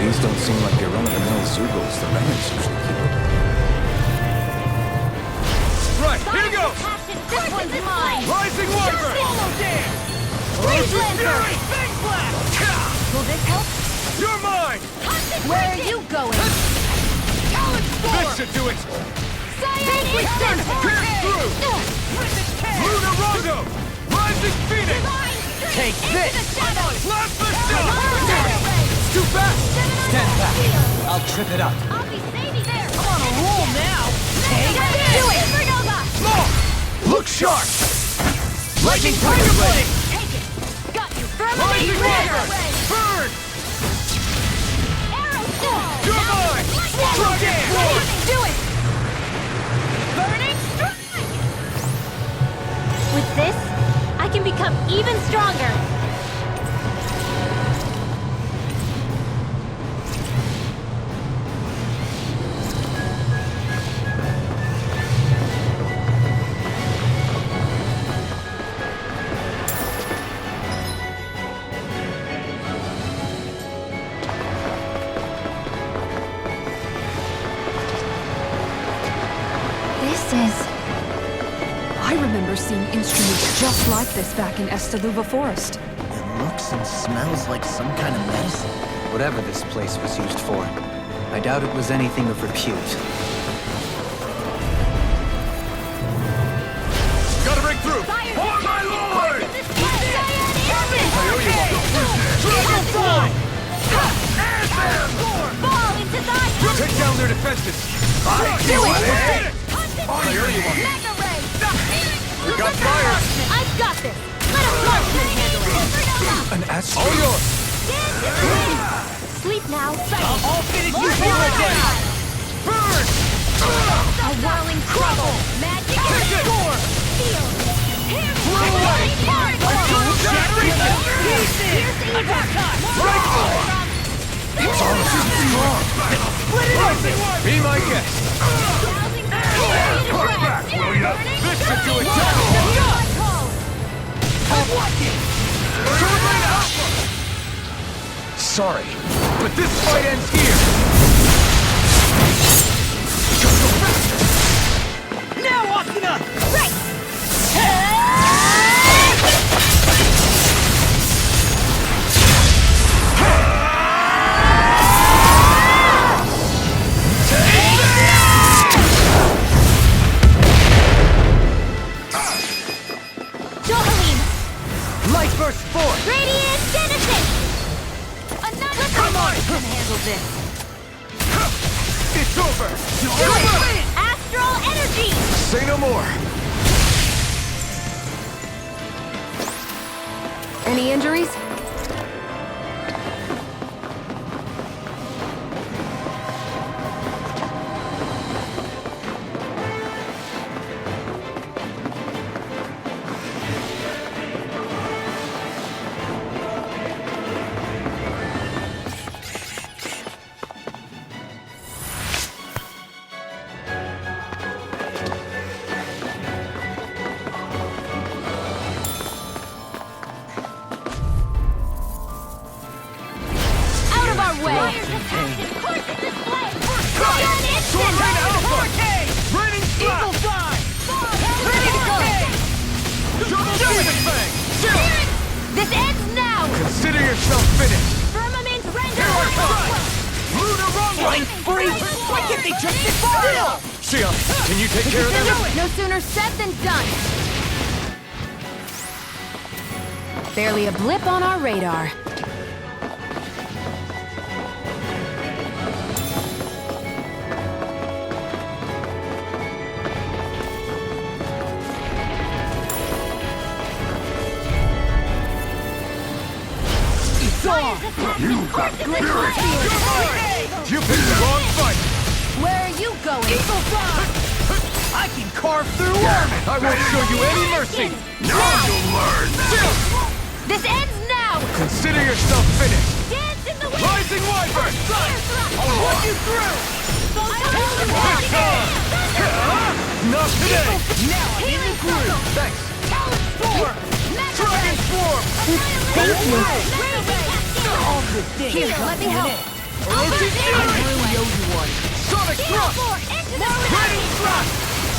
These don't seem like your run-of-the-mill Zugals the Reynolds usually keep. Right, here goes! This one's mine! Rising Wyvern! Follow dance! Freeze Fury! Fang Blast! Will this help? You're mine! Where are you going? This should do it! Cyan Instant! Pierce through! Luna Rondo! Rising Phoenix! Take this! Blast the shot! Too fast! Stand back. I'll trip it up. I'll be saving there! I'm on a roll now! Take this! Do it! Supernova! Look sharp! Lightning Tiger Blade! Take it! Got you! Rising Warrior! Burn! Arrow Storm! You're mine! Dragon Force! Do it! Burning Strike! With this, I can become even stronger! I remember seeing instruments just like this back in Estaluva Forest. It looks and smells like some kind of medicine. Whatever this place was used for, I doubt it was anything of repute. Gotta break through! Oh my lord! Fall into thy Take down their defenses! Do it! Priority one! Mega Ray! We got fire! I've got this! Let us march and handle it! An astro. All yours! Sleep now, All fitted you for a day! Burn! A whirling trouble! Magic and score! Feel! Blow away! Generation! Attack time! Right! It's all too strong. Split it open! Be my guest! Cut back, will ya? This should do it! I'm watching! Sword Rain Alpha! Sorry. But this fight ends here! Now, Asuna! Right! Light Burst Force! Radiant Genesis! Another Come on! can handle this! It's over! Do it! Astral Energy! Say no more. Any injuries? mind free? Why can't they just sit still? Shionne, can you take care of them? No sooner said than done. Barely a blip on our radar. You got spirit! You picked the wrong fight! Where are you going? Eagle Fly! I can carve through armor! I won't show you any mercy! Now you'll learn! This ends now! Consider yourself finished! Dance in the wind! Rising Wyvern! I'll put you through! Not today! Now I'm in the groove! Thanks! Storm! Dragon Swarm! Thank you. All good things. Here, let me help. I really owe you one. Sonic Thrust! Lightning Thrust!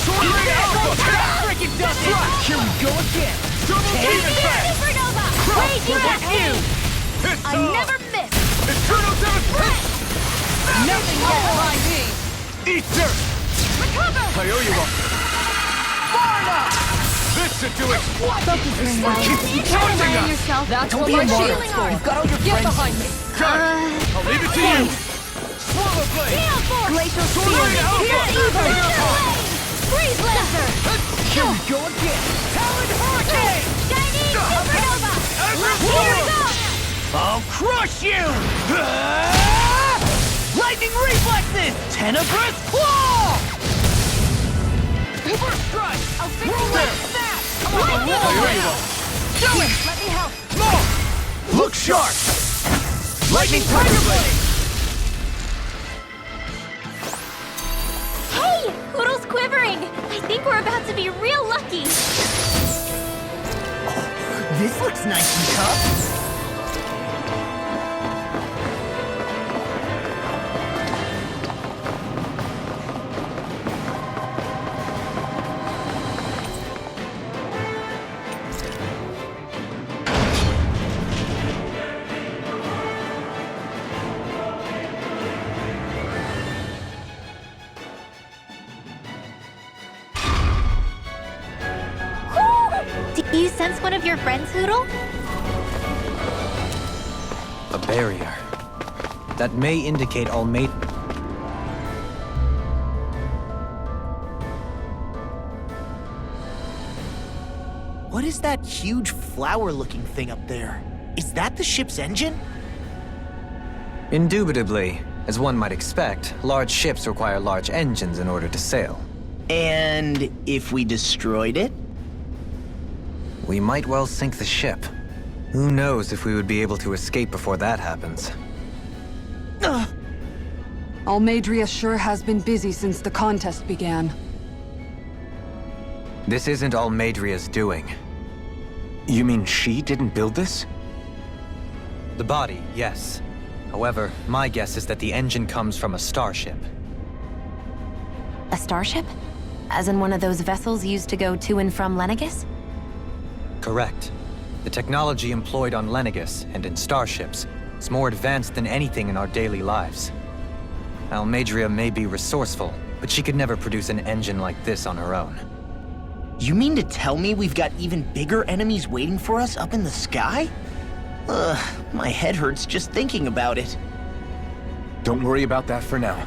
Sword Ring Alpha! Freaking dust it! Here we go again! Double Demon Fang! Supernova! Raging at you! It's I never miss! Eternal Demonstration! Nothing gets behind me! Eat dirt! Recover! I owe you one. Far enough! This should do it! Focus, one keeps charging us! yourself. That's Don't what be my a martyr. shielding arm. You've got all your Get friends. behind me. Got it! I'll leave it to you! Swallow Blade! Glacial Sword Ring Alpha! Freeze laser! Here we go again! Talon Hurricane! Chinese Supernova! Here we go! I'll crush you! Lightning reflexes! Tenebrous claw! First strike! I'll fix you like that! I owe you one. Do it! Let me help. More! Look sharp! Lightning Tiger Blade! Hey! Poodle's quivering! I think we're about to be real lucky! This looks nice and tough. Do you sense one of your friends, Hoodle? A barrier. That may indicate Almaid... What is that huge flower-looking thing up there? Is that the ship's engine? Indubitably. As one might expect, large ships require large engines in order to sail. And if we destroyed it? We might well sink the ship. Who knows if we would be able to escape before that happens. Almadria sure has been busy since the contest began. This isn't Almadria's doing. You mean she didn't build this? The body, yes. However, my guess is that the engine comes from a starship. A starship? As in one of those vessels used to go to and from Lenegis? Correct. The technology employed on Lenegis and in starships is more advanced than anything in our daily lives. Almadria may be resourceful, but she could never produce an engine like this on her own. You mean to tell me we've got even bigger enemies waiting for us up in the sky? My head hurts just thinking about it. Don't worry about that for now.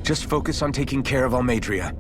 Just focus on taking care of Almadria.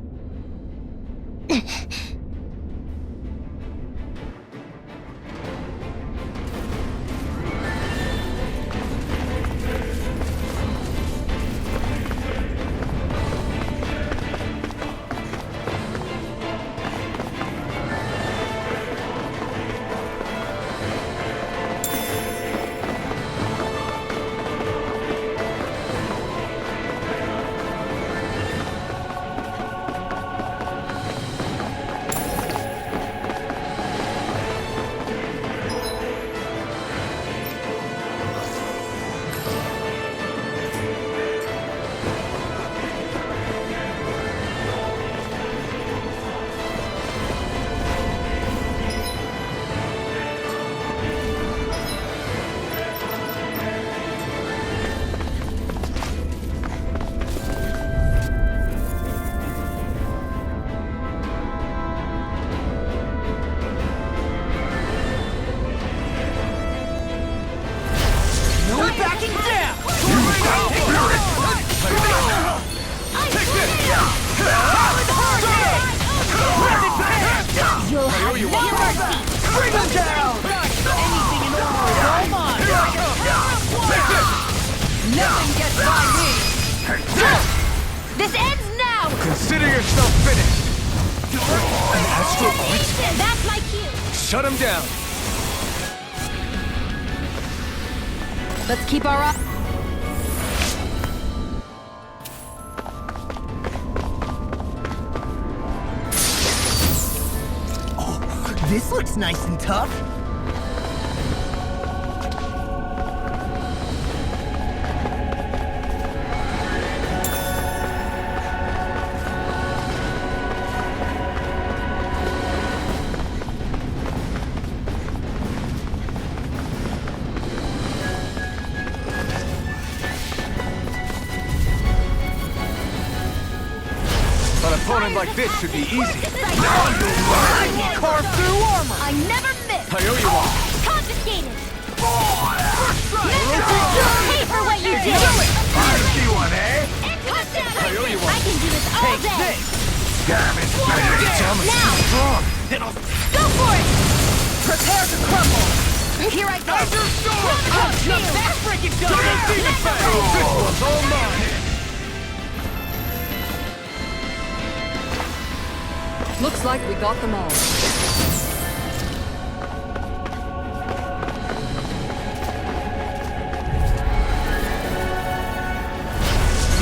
Shut him down. Let's keep our eye. Oh, this looks nice and tough. An opponent like this should be easy. I will carve through armor. I never miss! I owe you one. Confiscated! Let's Pay for what you did! I see one, eh? I owe you one. I can do this all Take day! this. Damn it, Now! strong. Go for it! Prepare to crumble. Here I go! Backbreaking done. This one's all mine. Looks like we got them all.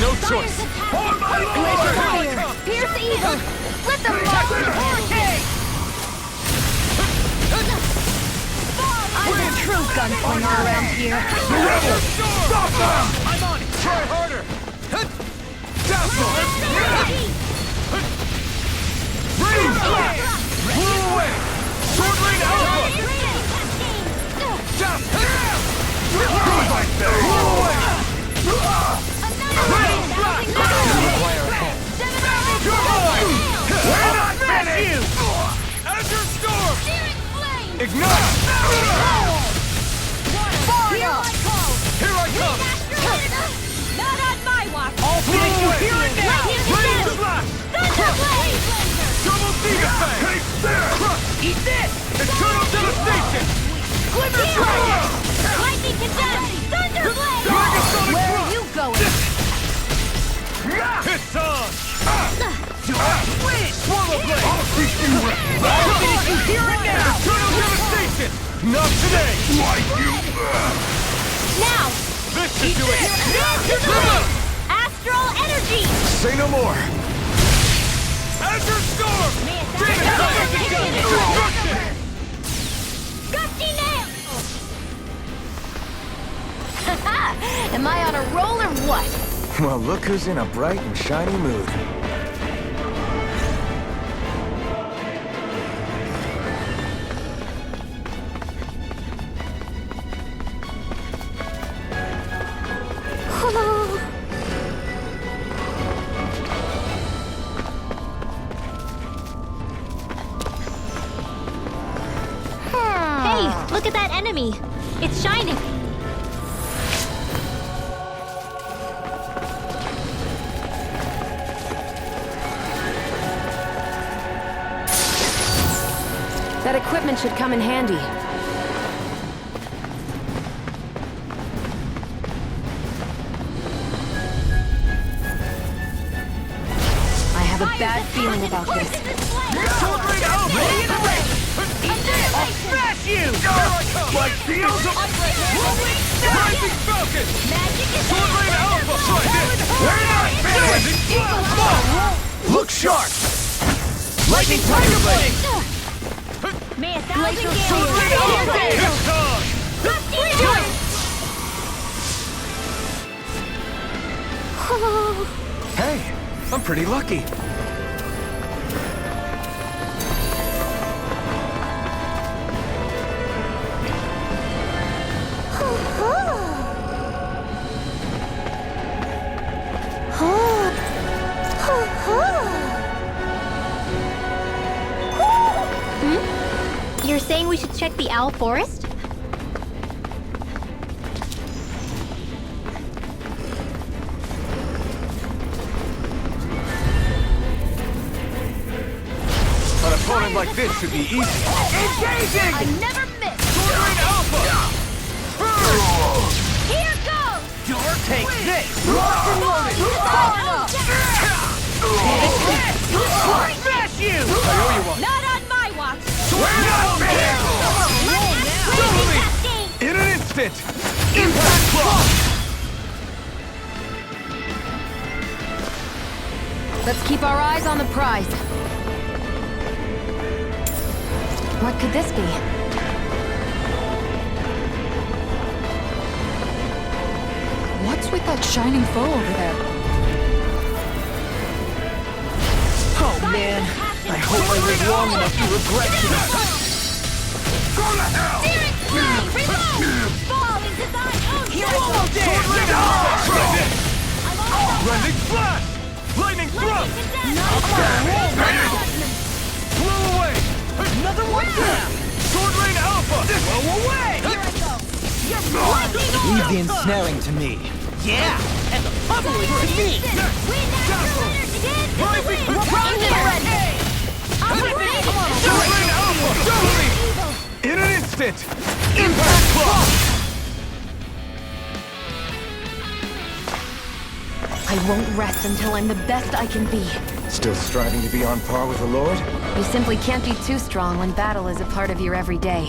No choice. Fire! Pierce evil! Let them march with hurricane! I'm a true gunslinger around here. The rebels! Stop them! I'm on it! Try harder! Dazzle! Breathe! Blew away! Sword Lane Alpha! Jump! Like that! Blew away! Require a hand. You're mine! We're not finished! Azure Storm! Ignite! Here I come! Not on my watch! I'll finish you here and now. Blade Slash! Thunderblade! Double Demon Fang! Take this! Eat this. Eternal Devastation! Glimmer Dragon. Lightning condemned! Thunderblade! Dragon Where are you going? It's on! Win. Swallow Blade! I'll teach you I'll finish you here and now. Eternal Devastation! Not today! Like you! Now! This should do it! To the moon! Astral energy! Say no more! Azure Storm! Demon Fang! Destruction! Gusty nail! Am I on a roll or what? Well, look who's in a bright and shiny mood. Hey, look at that enemy. It's shining. That equipment should come in handy. I have a bad feeling about this. Sword Lane Alpha! I'll smash you. Like fields of Rising Falcon! Sword Lane Alpha! We're not finished! Look sharp! Lightning Tiger Blade! May a thousand Sword Lane Alpha! It's on! Hey, I'm pretty lucky. You're saying we should check the Owl Forest? An opponent like this should be easy. Engaging. I never miss! Sword Lane Alpha! Here goes! Door takes this. Locked and loaded! I'll smash you. I owe you one. Not on my watch! We're not finished! instant! Impact block! Let's keep our eyes on the prize. What could this be? What's with that shining foe over there? Oh man, I hope I live long enough to regret this. Go to hell! Fall into thy own You almost did! Rending flash! Lightning thrust! Blow away! Another one down! Sword Rain Alpha! Blow away! Leave the ensnaring to me. Yeah, and the pummeling to me! Rising Come on, Sword Rain Alpha! In an instant! Impact block! I won't rest until I'm the best I can be. Still striving to be on par with the Lord? You simply can't be too strong when battle is a part of your everyday.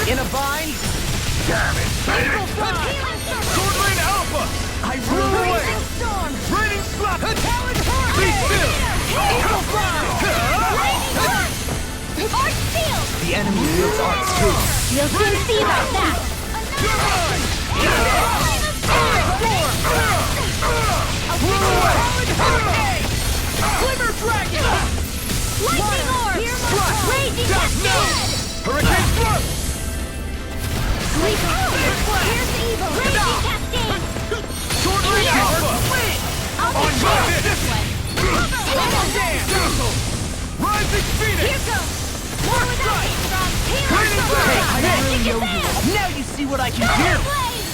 In a bind? Damn it! Sword Rain Alpha! I Blow rule away! Raining slap! Be still! The enemy wields arts too. You'll soon see about that! Glimmer Dragon! Lightning orb! Raging cascade! Hurricane thrust! Here's evil! Raging cascade! Sword Rain Alpha! I'll On be my this way! Rising Phoenix! Here goes! More without it! Raining blade! I really owe you all. Now you see what I can do!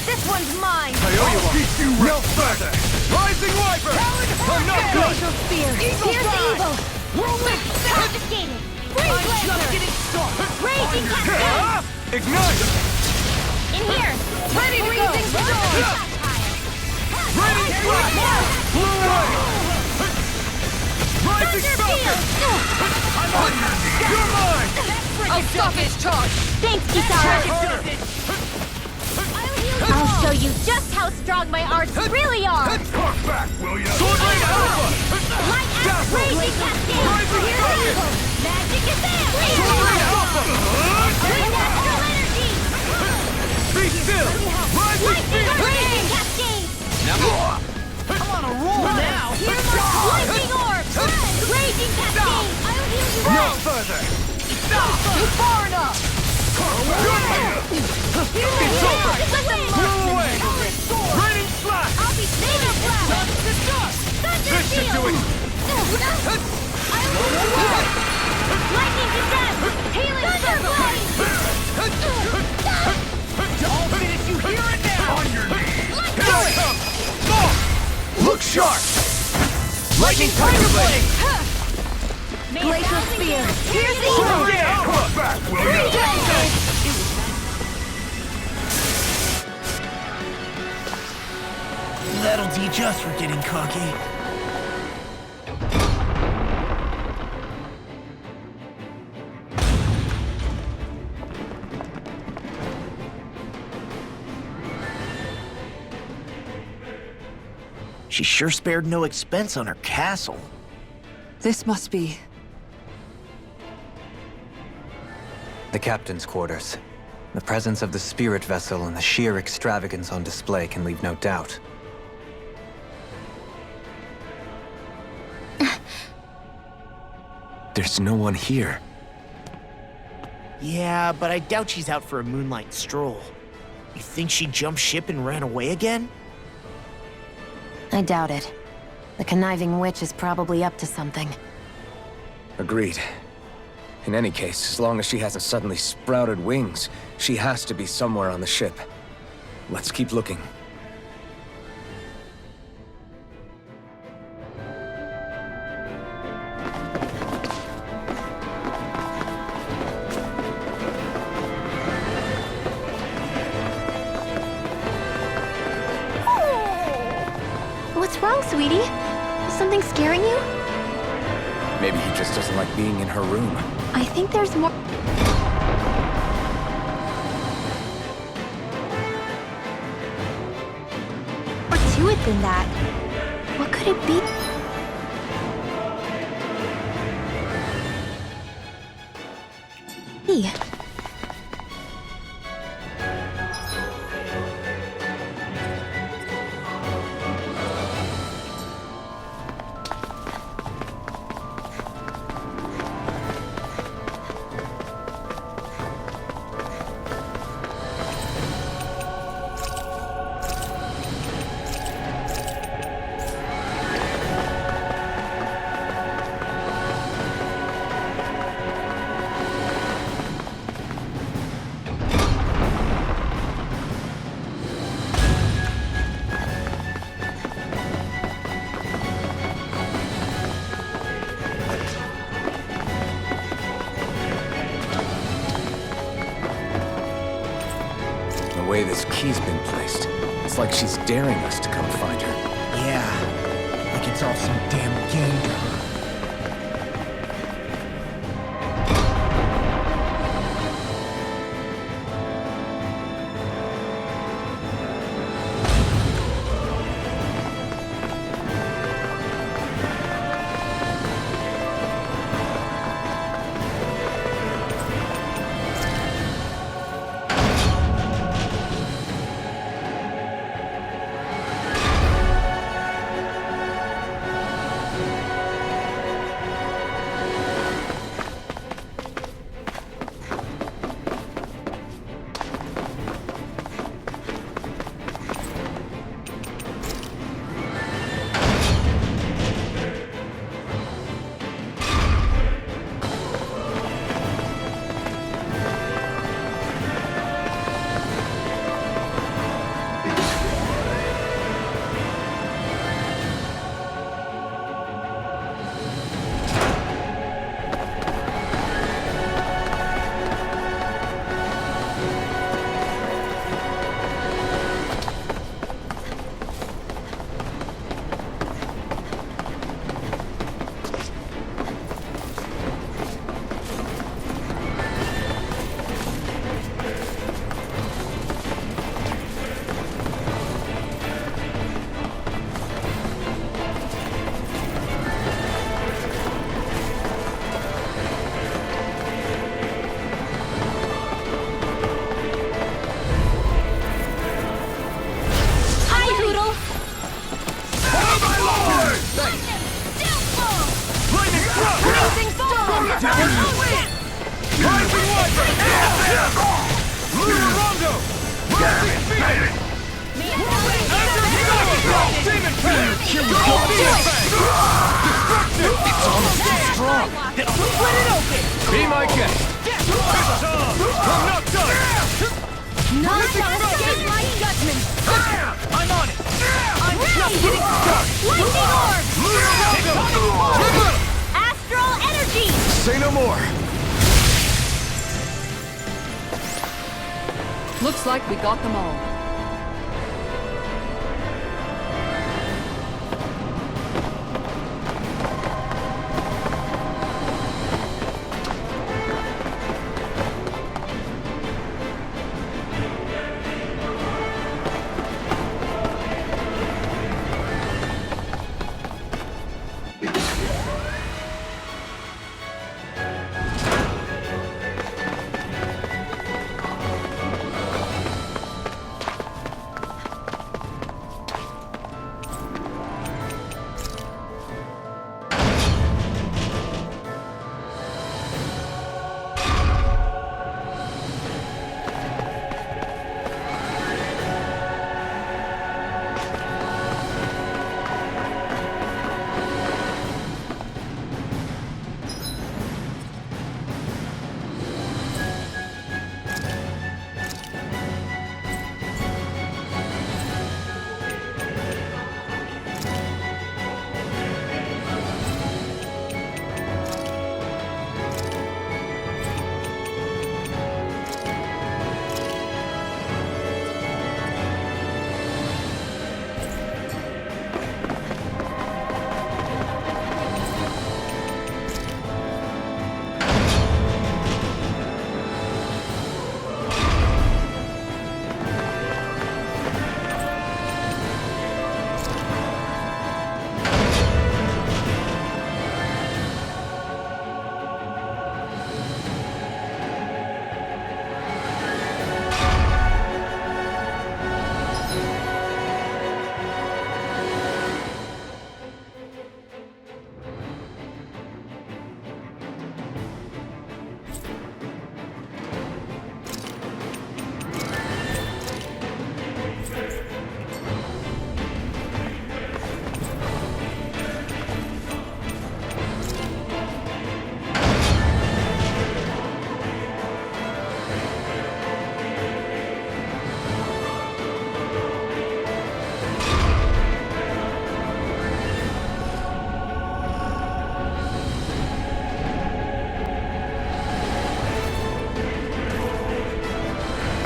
This one's mine! I owe you one! Keep you no further! Rising Wyvern! I'm not done! Here's evil! Whirlwind! Confiscated! Freeze Lancer! Raging cascade! Ignite! In here! Ready to go! Raining blast! Blue away! Rising Falcon! I'm on your knees! You're mine! I'll stop his charge! Thanks, Kisara! I'll show you just how strong my arts really are! Talk back, will ya? Sword Rain Alpha! Light axe raging cascade! Rising Here's Falcon! evil! Magic is there! Sword Rain Alpha! Bring natural energy! Be still! Rising Lightning Phoenix! raging cascade! I'm on a roll now! Lightning orb! Raging cascade! I'll heal you No all! further! Far enough! It's over! Blow away! Raining slash! I'll be saving Lightning descent! Healing circle! I'll finish you here and now! On your knees! Here it comes! Look sharp! Lightning Tiger Blade! Glacial spear! Here's the Slow down! Come back, will ya? That'll teach us for getting cocky. She sure spared no expense on her castle. This must be... The captain's quarters. The presence of the spirit vessel and the sheer extravagance on display can leave no doubt. There's no one here. Yeah, but I doubt she's out for a moonlight stroll. You think she jumped ship and ran away again? I doubt it. The conniving witch is probably up to something. Agreed. In any case, as long as she hasn't suddenly sprouted wings, she has to be somewhere on the ship. Let's keep looking. What's wrong, sweetie? Is something scaring you? Maybe he just doesn't like being in her room. I think there's more... more to it than that. What could it be? The way this key's been placed, it's like she's daring us to come find her. Yeah, like it's all some damn game to her. Demon Demon it! It's almost too strong! Split it open! Be my guest! I'm not done! Not escape my judgment! I'm on it! I'm just getting started! Lightning orb! Astral energy! Say no more! Looks like we got them all.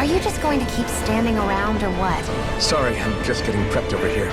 Are you just going to keep standing around or what? Sorry, I'm just getting prepped over here.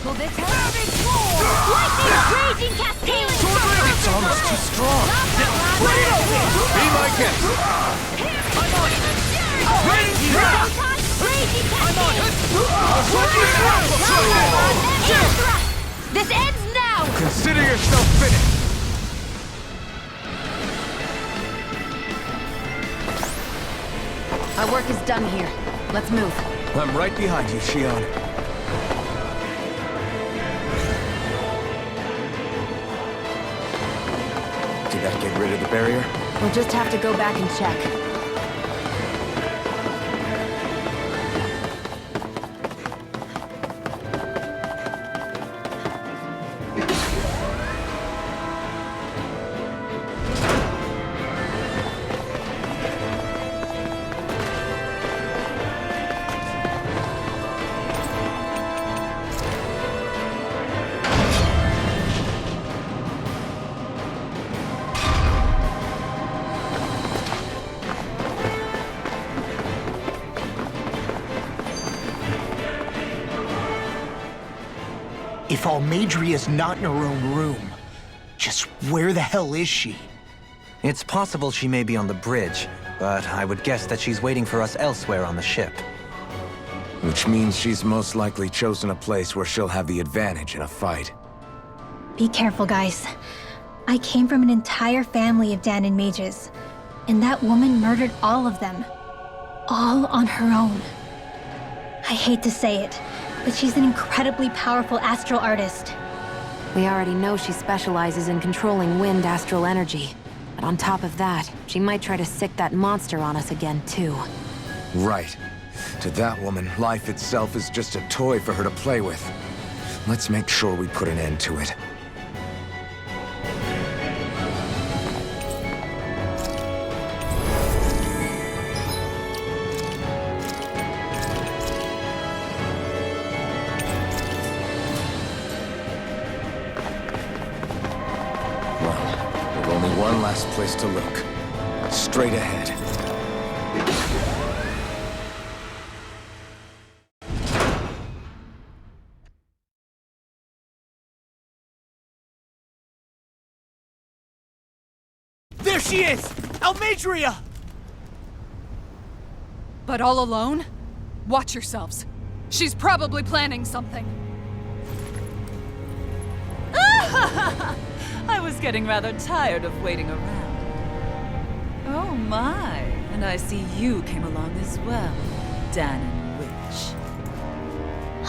Will this help? Lightning raging cascade! It's almost too strong. Be my guest. I'm on it! Raging cascade! This ends now! Consider yourself finished. Our work is done here. Let's move. I'm right behind you, Shionne. Did that get rid of the barrier? We'll just have to go back and check. If Almadria's not in her own room, just where the hell is she? It's possible she may be on the bridge, but I would guess that she's waiting for us elsewhere on the ship. Which means she's most likely chosen a place where she'll have the advantage in a fight. Be careful, guys. I came from an entire family of Dahnan mages, and that woman murdered all of them. All on her own. I hate to say it, but she's an incredibly powerful astral artist. We already know she specializes in controlling wind astral energy. But on top of that, she might try to sick that monster on us again, too. Right. To that woman, life itself is just a toy for her to play with. Let's make sure we put an end to it. One last place to look. Straight ahead. There she is! Almadria! But all alone? Watch yourselves. She's probably planning something. I was getting rather tired of waiting around. Oh my, and I see you came along as well, Dahnan Witch.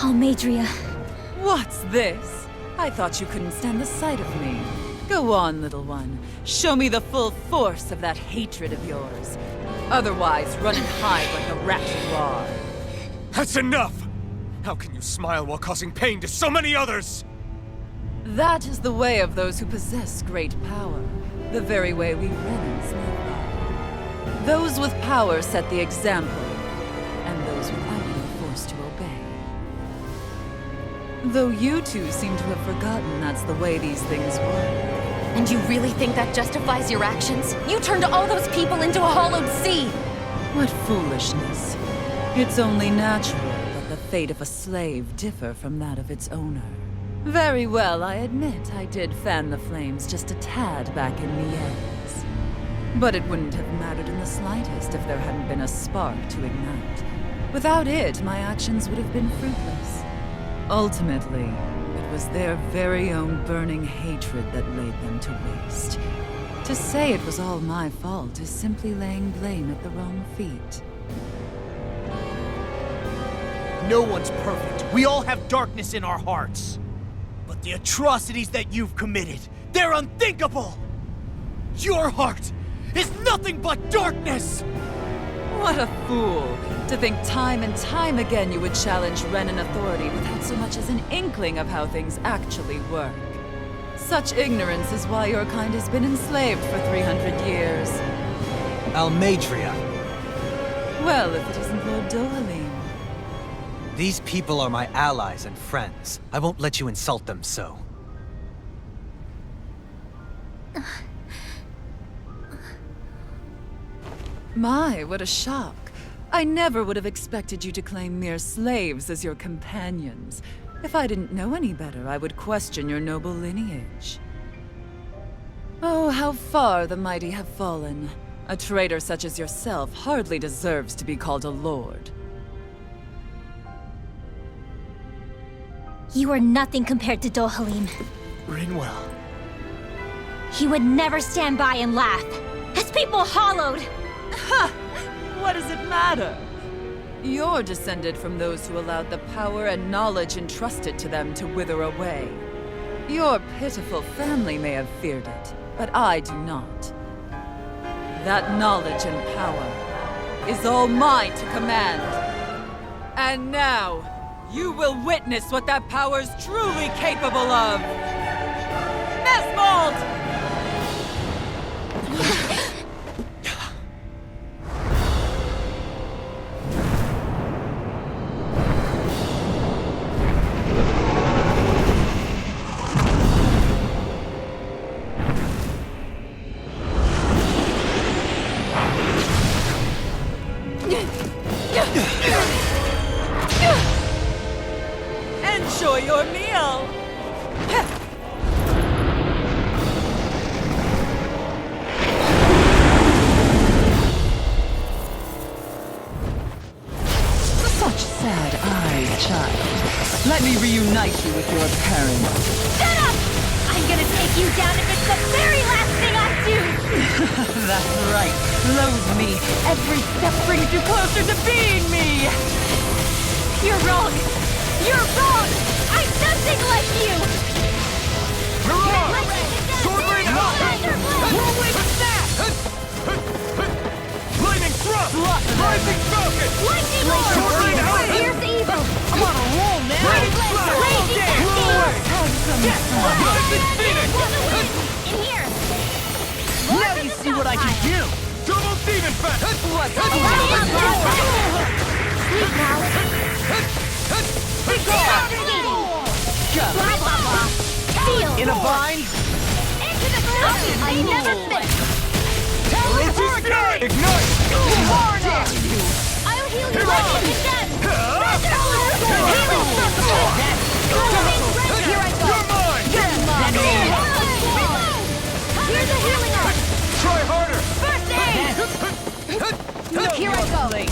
Almadria. What's this? I thought you couldn't stand the sight of me. Go on, little one. Show me the full force of that hatred of yours. Otherwise, run and hide like the rat you are. That's enough! How can you smile while causing pain to so many others? That is the way of those who possess great power. The very way we Renans live by. Those with power set the example, and those without it are forced to obey. Though you two seem to have forgotten that's the way these things work. And you really think that justifies your actions? You turned all those people into a hollowed sea! What foolishness. It's only natural that the fate of a slave differ from that of its owner. Very well, I admit I did fan the flames just a tad back in Miez. But it wouldn't have mattered in the slightest if there hadn't been a spark to ignite. Without it, my actions would have been fruitless. Ultimately, it was their very own burning hatred that laid them to waste. To say it was all my fault is simply laying blame at the wrong feet. No one's perfect. We all have darkness in our hearts. But the atrocities that you've committed, they're unthinkable! Your heart is nothing but darkness! What a fool! To think time and time again you would challenge Renan authority without so much as an inkling of how things actually work. Such ignorance is why your kind has been enslaved for 300 years. Almadria! Well, if it isn't Lord Dohalim. These people are my allies and friends. I won't let you insult them so. My, what a shock. I never would have expected you to claim mere slaves as your companions. If I didn't know any better, I would question your noble lineage. Oh, how far the mighty have fallen. A traitor such as yourself hardly deserves to be called a lord. You are nothing compared to Dohalim. Rinwell. He would never stand by and laugh. His people hollowed! Ha! What does it matter? You're descended from those who allowed the power and knowledge entrusted to them to wither away. Your pitiful family may have feared it, but I do not. That knowledge and power is all mine to command. And now, you will witness what that power's truly capable of! Mesmold! Enjoy your meal! Such sad eyes, child. Let me reunite you with your parents. Shut up! I'm gonna take you down if it's the very last thing I do! That's right. Loathe me. Every step brings you closer to being me! You're wrong! You're wrong! I'm nothing like you! Hurrah! Sword rain out! Whirlwind snap! Lightning thrust! Rising falcon! Lightning Sword rain orb! out! Here's evil! I'm on a roll now! Lightning slash! Raging Yes! Rising phoenix! In here! Now you see what I can do! Double demon fest! Let's Sleep now! Blah, blah, blah. Feel! In a vine? Into the sun! I never miss! Hurricane! Ignite! I'll heal you like it's dead! Healing circle! Here I go! You're mine! Here's a healing arc! Try harder! First aid! Here I go! Back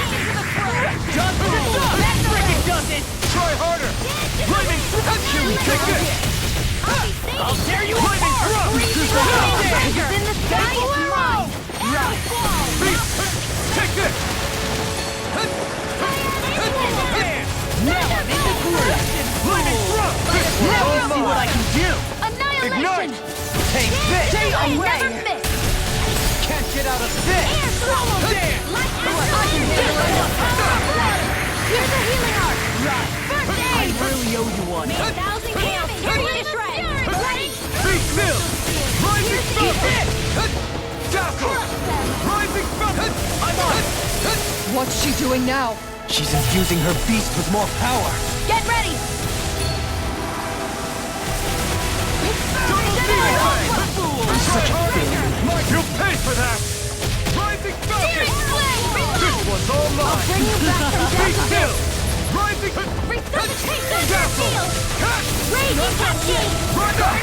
into the fray! Freaking does it! Try harder! Lightning thrust! Take this! I'll tear you Lightning apart! thrust! It's in the sky, it's mine! Beast! Take this! Now I'm in the groove! Lightning thrust! Now you see what I can do! Annihilation! Take this! Stay away! never miss! Can't get out of this! Air swallow! Like Here's a healing arc! First I aid! really owe you one! 1,000 camps! Tear you to shreds! Ready? Be still! Rising falcon! Dazzle! Rising falcon! I'm on! What's she doing now? She's infusing her beast with more power. Get ready! Such a failure! You'll pay for that! Rising falcon! This one's all mine! Bring you back from Be death! still! Rising... Resuscitation Dazzle! field! Catch! Raging cascade! Run up!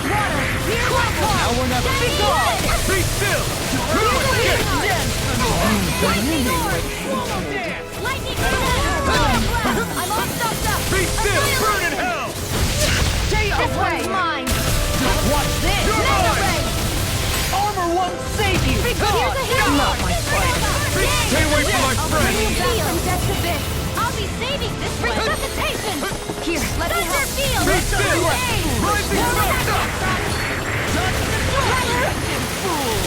Water! Here's my call! Now we're not Be gone! Be still! Here's a healing arc! Lightning orb! Dance! Lightning orb! I'm all stuffed up! Be still! Burn in hell! Stay This away! one's mine! Watch this! You're Mega mine! ray! Armor won't save you! Here's a healing Not arc! my fight! Stay away from my I'll bring you friend! back from death's abyss! I'll be saving this resuscitation! Here, let me help! Field! Be still! Rising falcon!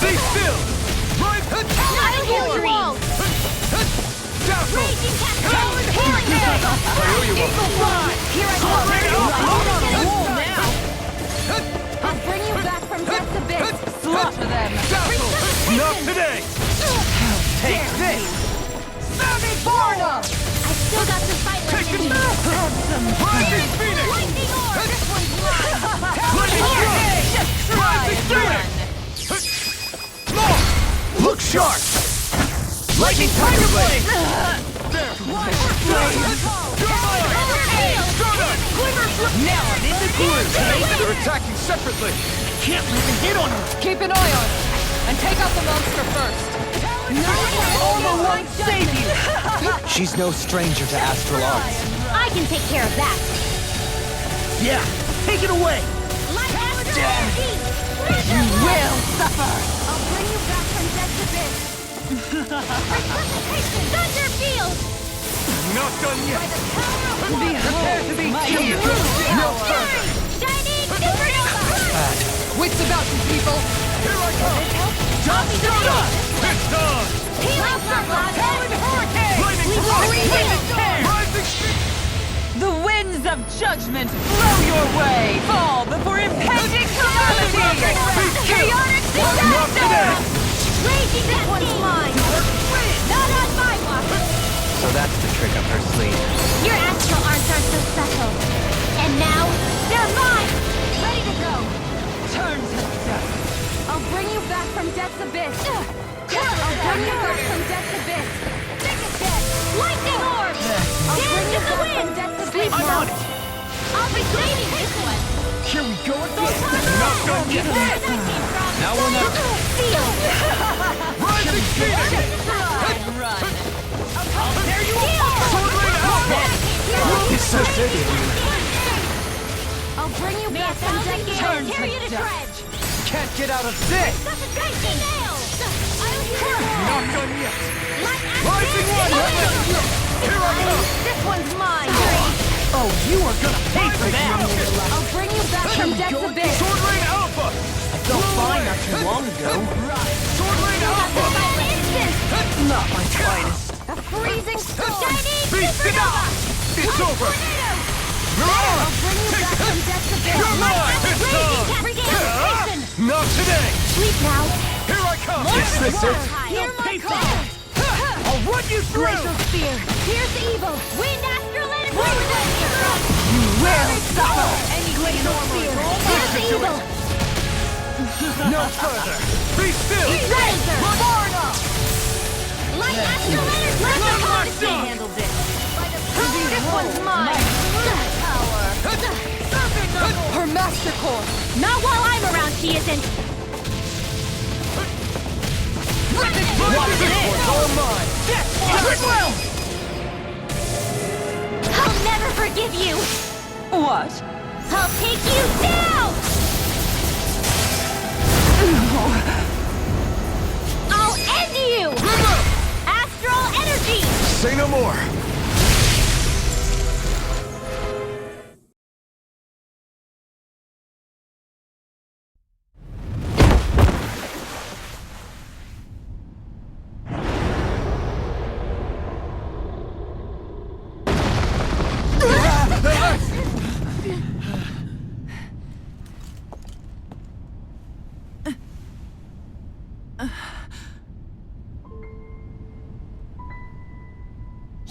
Be still! Rising... I'll heal your walls! Dazzle! Raging cascade! Healing ray! Eagle fly! Here I go! I'm on a roll now! I'll bring you back from death's abyss! Slaughter them! Dazzle! Not today! Take this! Dahna! I still got some fight left Take in it! me! Rising phoenix! Lightning orb! This one's mine! Lightning thrust! Rising phoenix! Long! Look sharp! Lightning tiger blade! There! They're attacking separately! Can't let them hit on her! Keep an eye on her, and take out the monster first. Armor won't save you! She's no stranger to astral arts. I can take care of that. Yeah, take it away! Light astral energy! You will suffer. I'll bring you back from death's abyss. Thunder field! Not done yet! Prepare to be killed. No further! Shining supernova! Wits about you, people. Here I come! Just done! It's done! Healing circle! Flaming Rising The winds of judgment blow your way! Fall before impending calamity! Chaotic disaster! Raging this one's mine! Not on my watch! So that's the trick up her sleeve. Your astral arts are so special. And now, they're mine! Ready to go! Turn to dust! I'll bring you back from death's abyss. I'll bring you back from death's abyss. Lightning orb! I'll bring Dance you in the back wind! from death's abyss. I'm on it! I'll be saving this one! Here we go again! Not done yet! Now we'll know. Feel! Rising Phoenix! Run! I'll tear you apart! Sword Rain Alpha! It's so steady. I'll bring you back from death's abyss. Turn Tear you to to dust! shreds! Can't get out of this! Such a great nail! I'll hear Not done yet! Light Rising One! Here I come! This one's mine. Oh, you are gonna pay for that! I'll bring you back from death's abyss. Sword Rain Alpha! I felt fine not too long ago. Sword Rain Alpha! Not my finest. A freezing storm. Beast enough! It's over! I'll bring you back from death's abyss. You're mine! It's done! Not today! Sleep now. Here I come! Is this it? Hear my call. I'll run you through! Glacial spear. Here's evil. Wind astral energy. You will suffer. Any glacial spear. Here's the evil. No further! Be still! Razor. Far enough. Light astral energy. Let the Master! Handle this. This one's mine. Her master core. Not while I'm around, she isn't. Watch this one's all mine! Goodwill! I'll never forgive you. What? I'll take you down. I'll end you. Astral energy. Say no more!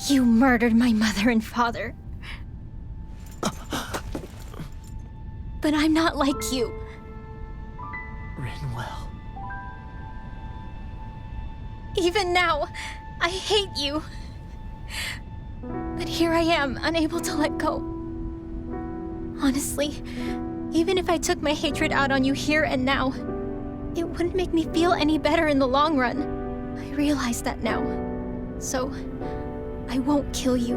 You murdered my mother and father. But I'm not like you. Rinwell. Even now, I hate you. But here I am, unable to let go. Honestly, even if I took my hatred out on you here and now, it wouldn't make me feel any better in the long run. I realize that now. So, I won't kill you.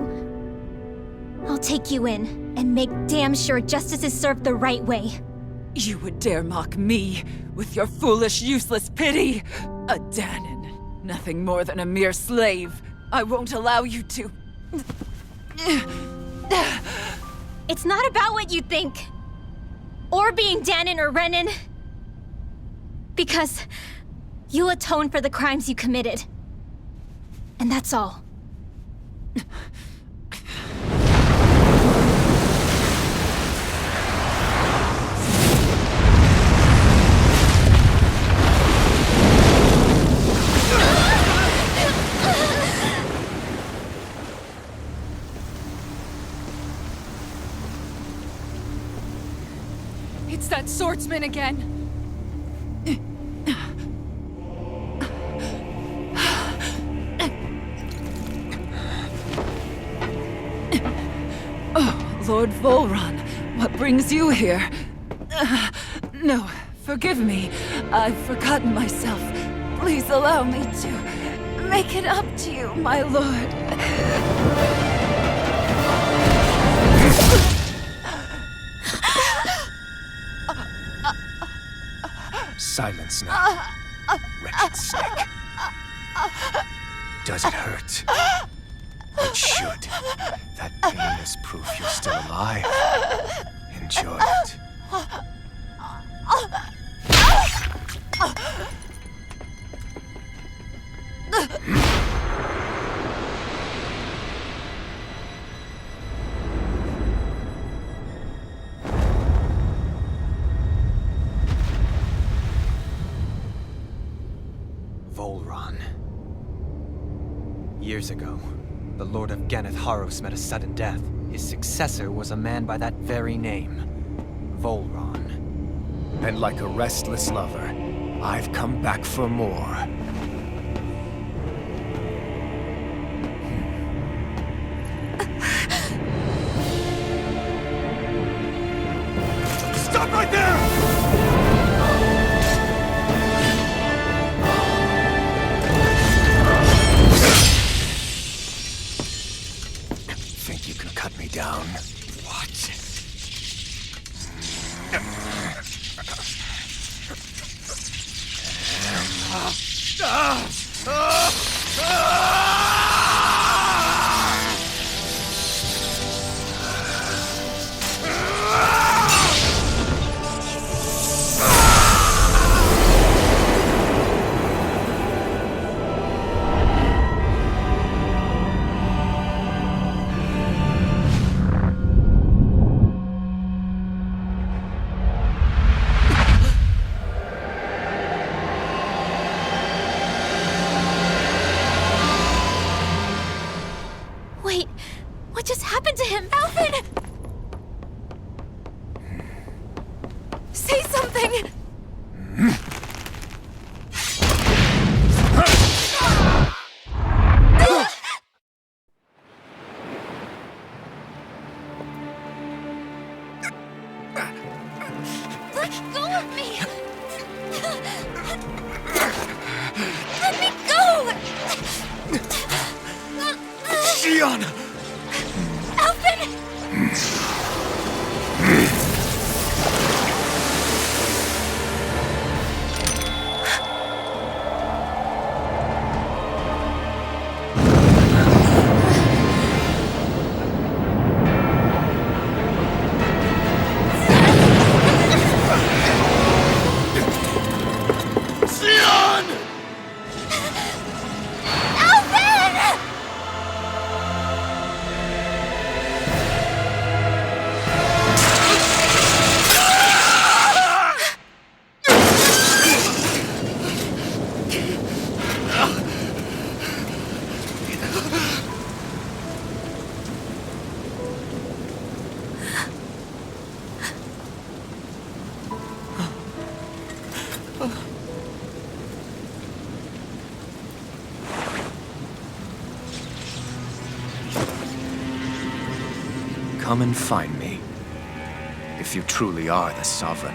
I'll take you in and make damn sure justice is served the right way. You would dare mock me with your foolish, useless pity? A Dahnan, nothing more than a mere slave. I won't allow you to... It's not about what you think. Or being Dahnan or Renan. Because you'll atone for the crimes you committed. And that's all. It's that swordsman again. Lord Volron, What brings you here? No, forgive me. I've forgotten myself. Please allow me to make it up to you, my lord. Silence now, wretched snake. Does it hurt? It should. That pain is proof you're still alive. Enjoy it. Volron. Years ago, the Lord of Ganath Haros met a sudden death. His successor was a man by that very name, Volron. And like a restless lover, I've come back for more. Stop right there! Think you can cut me down? What? Wait, what just happened to him? Alphen! Say something! Let go of me! Let me go! Shionne! Alphen! Shionne! Alphen! Come and find me, if you truly are the Sovereign.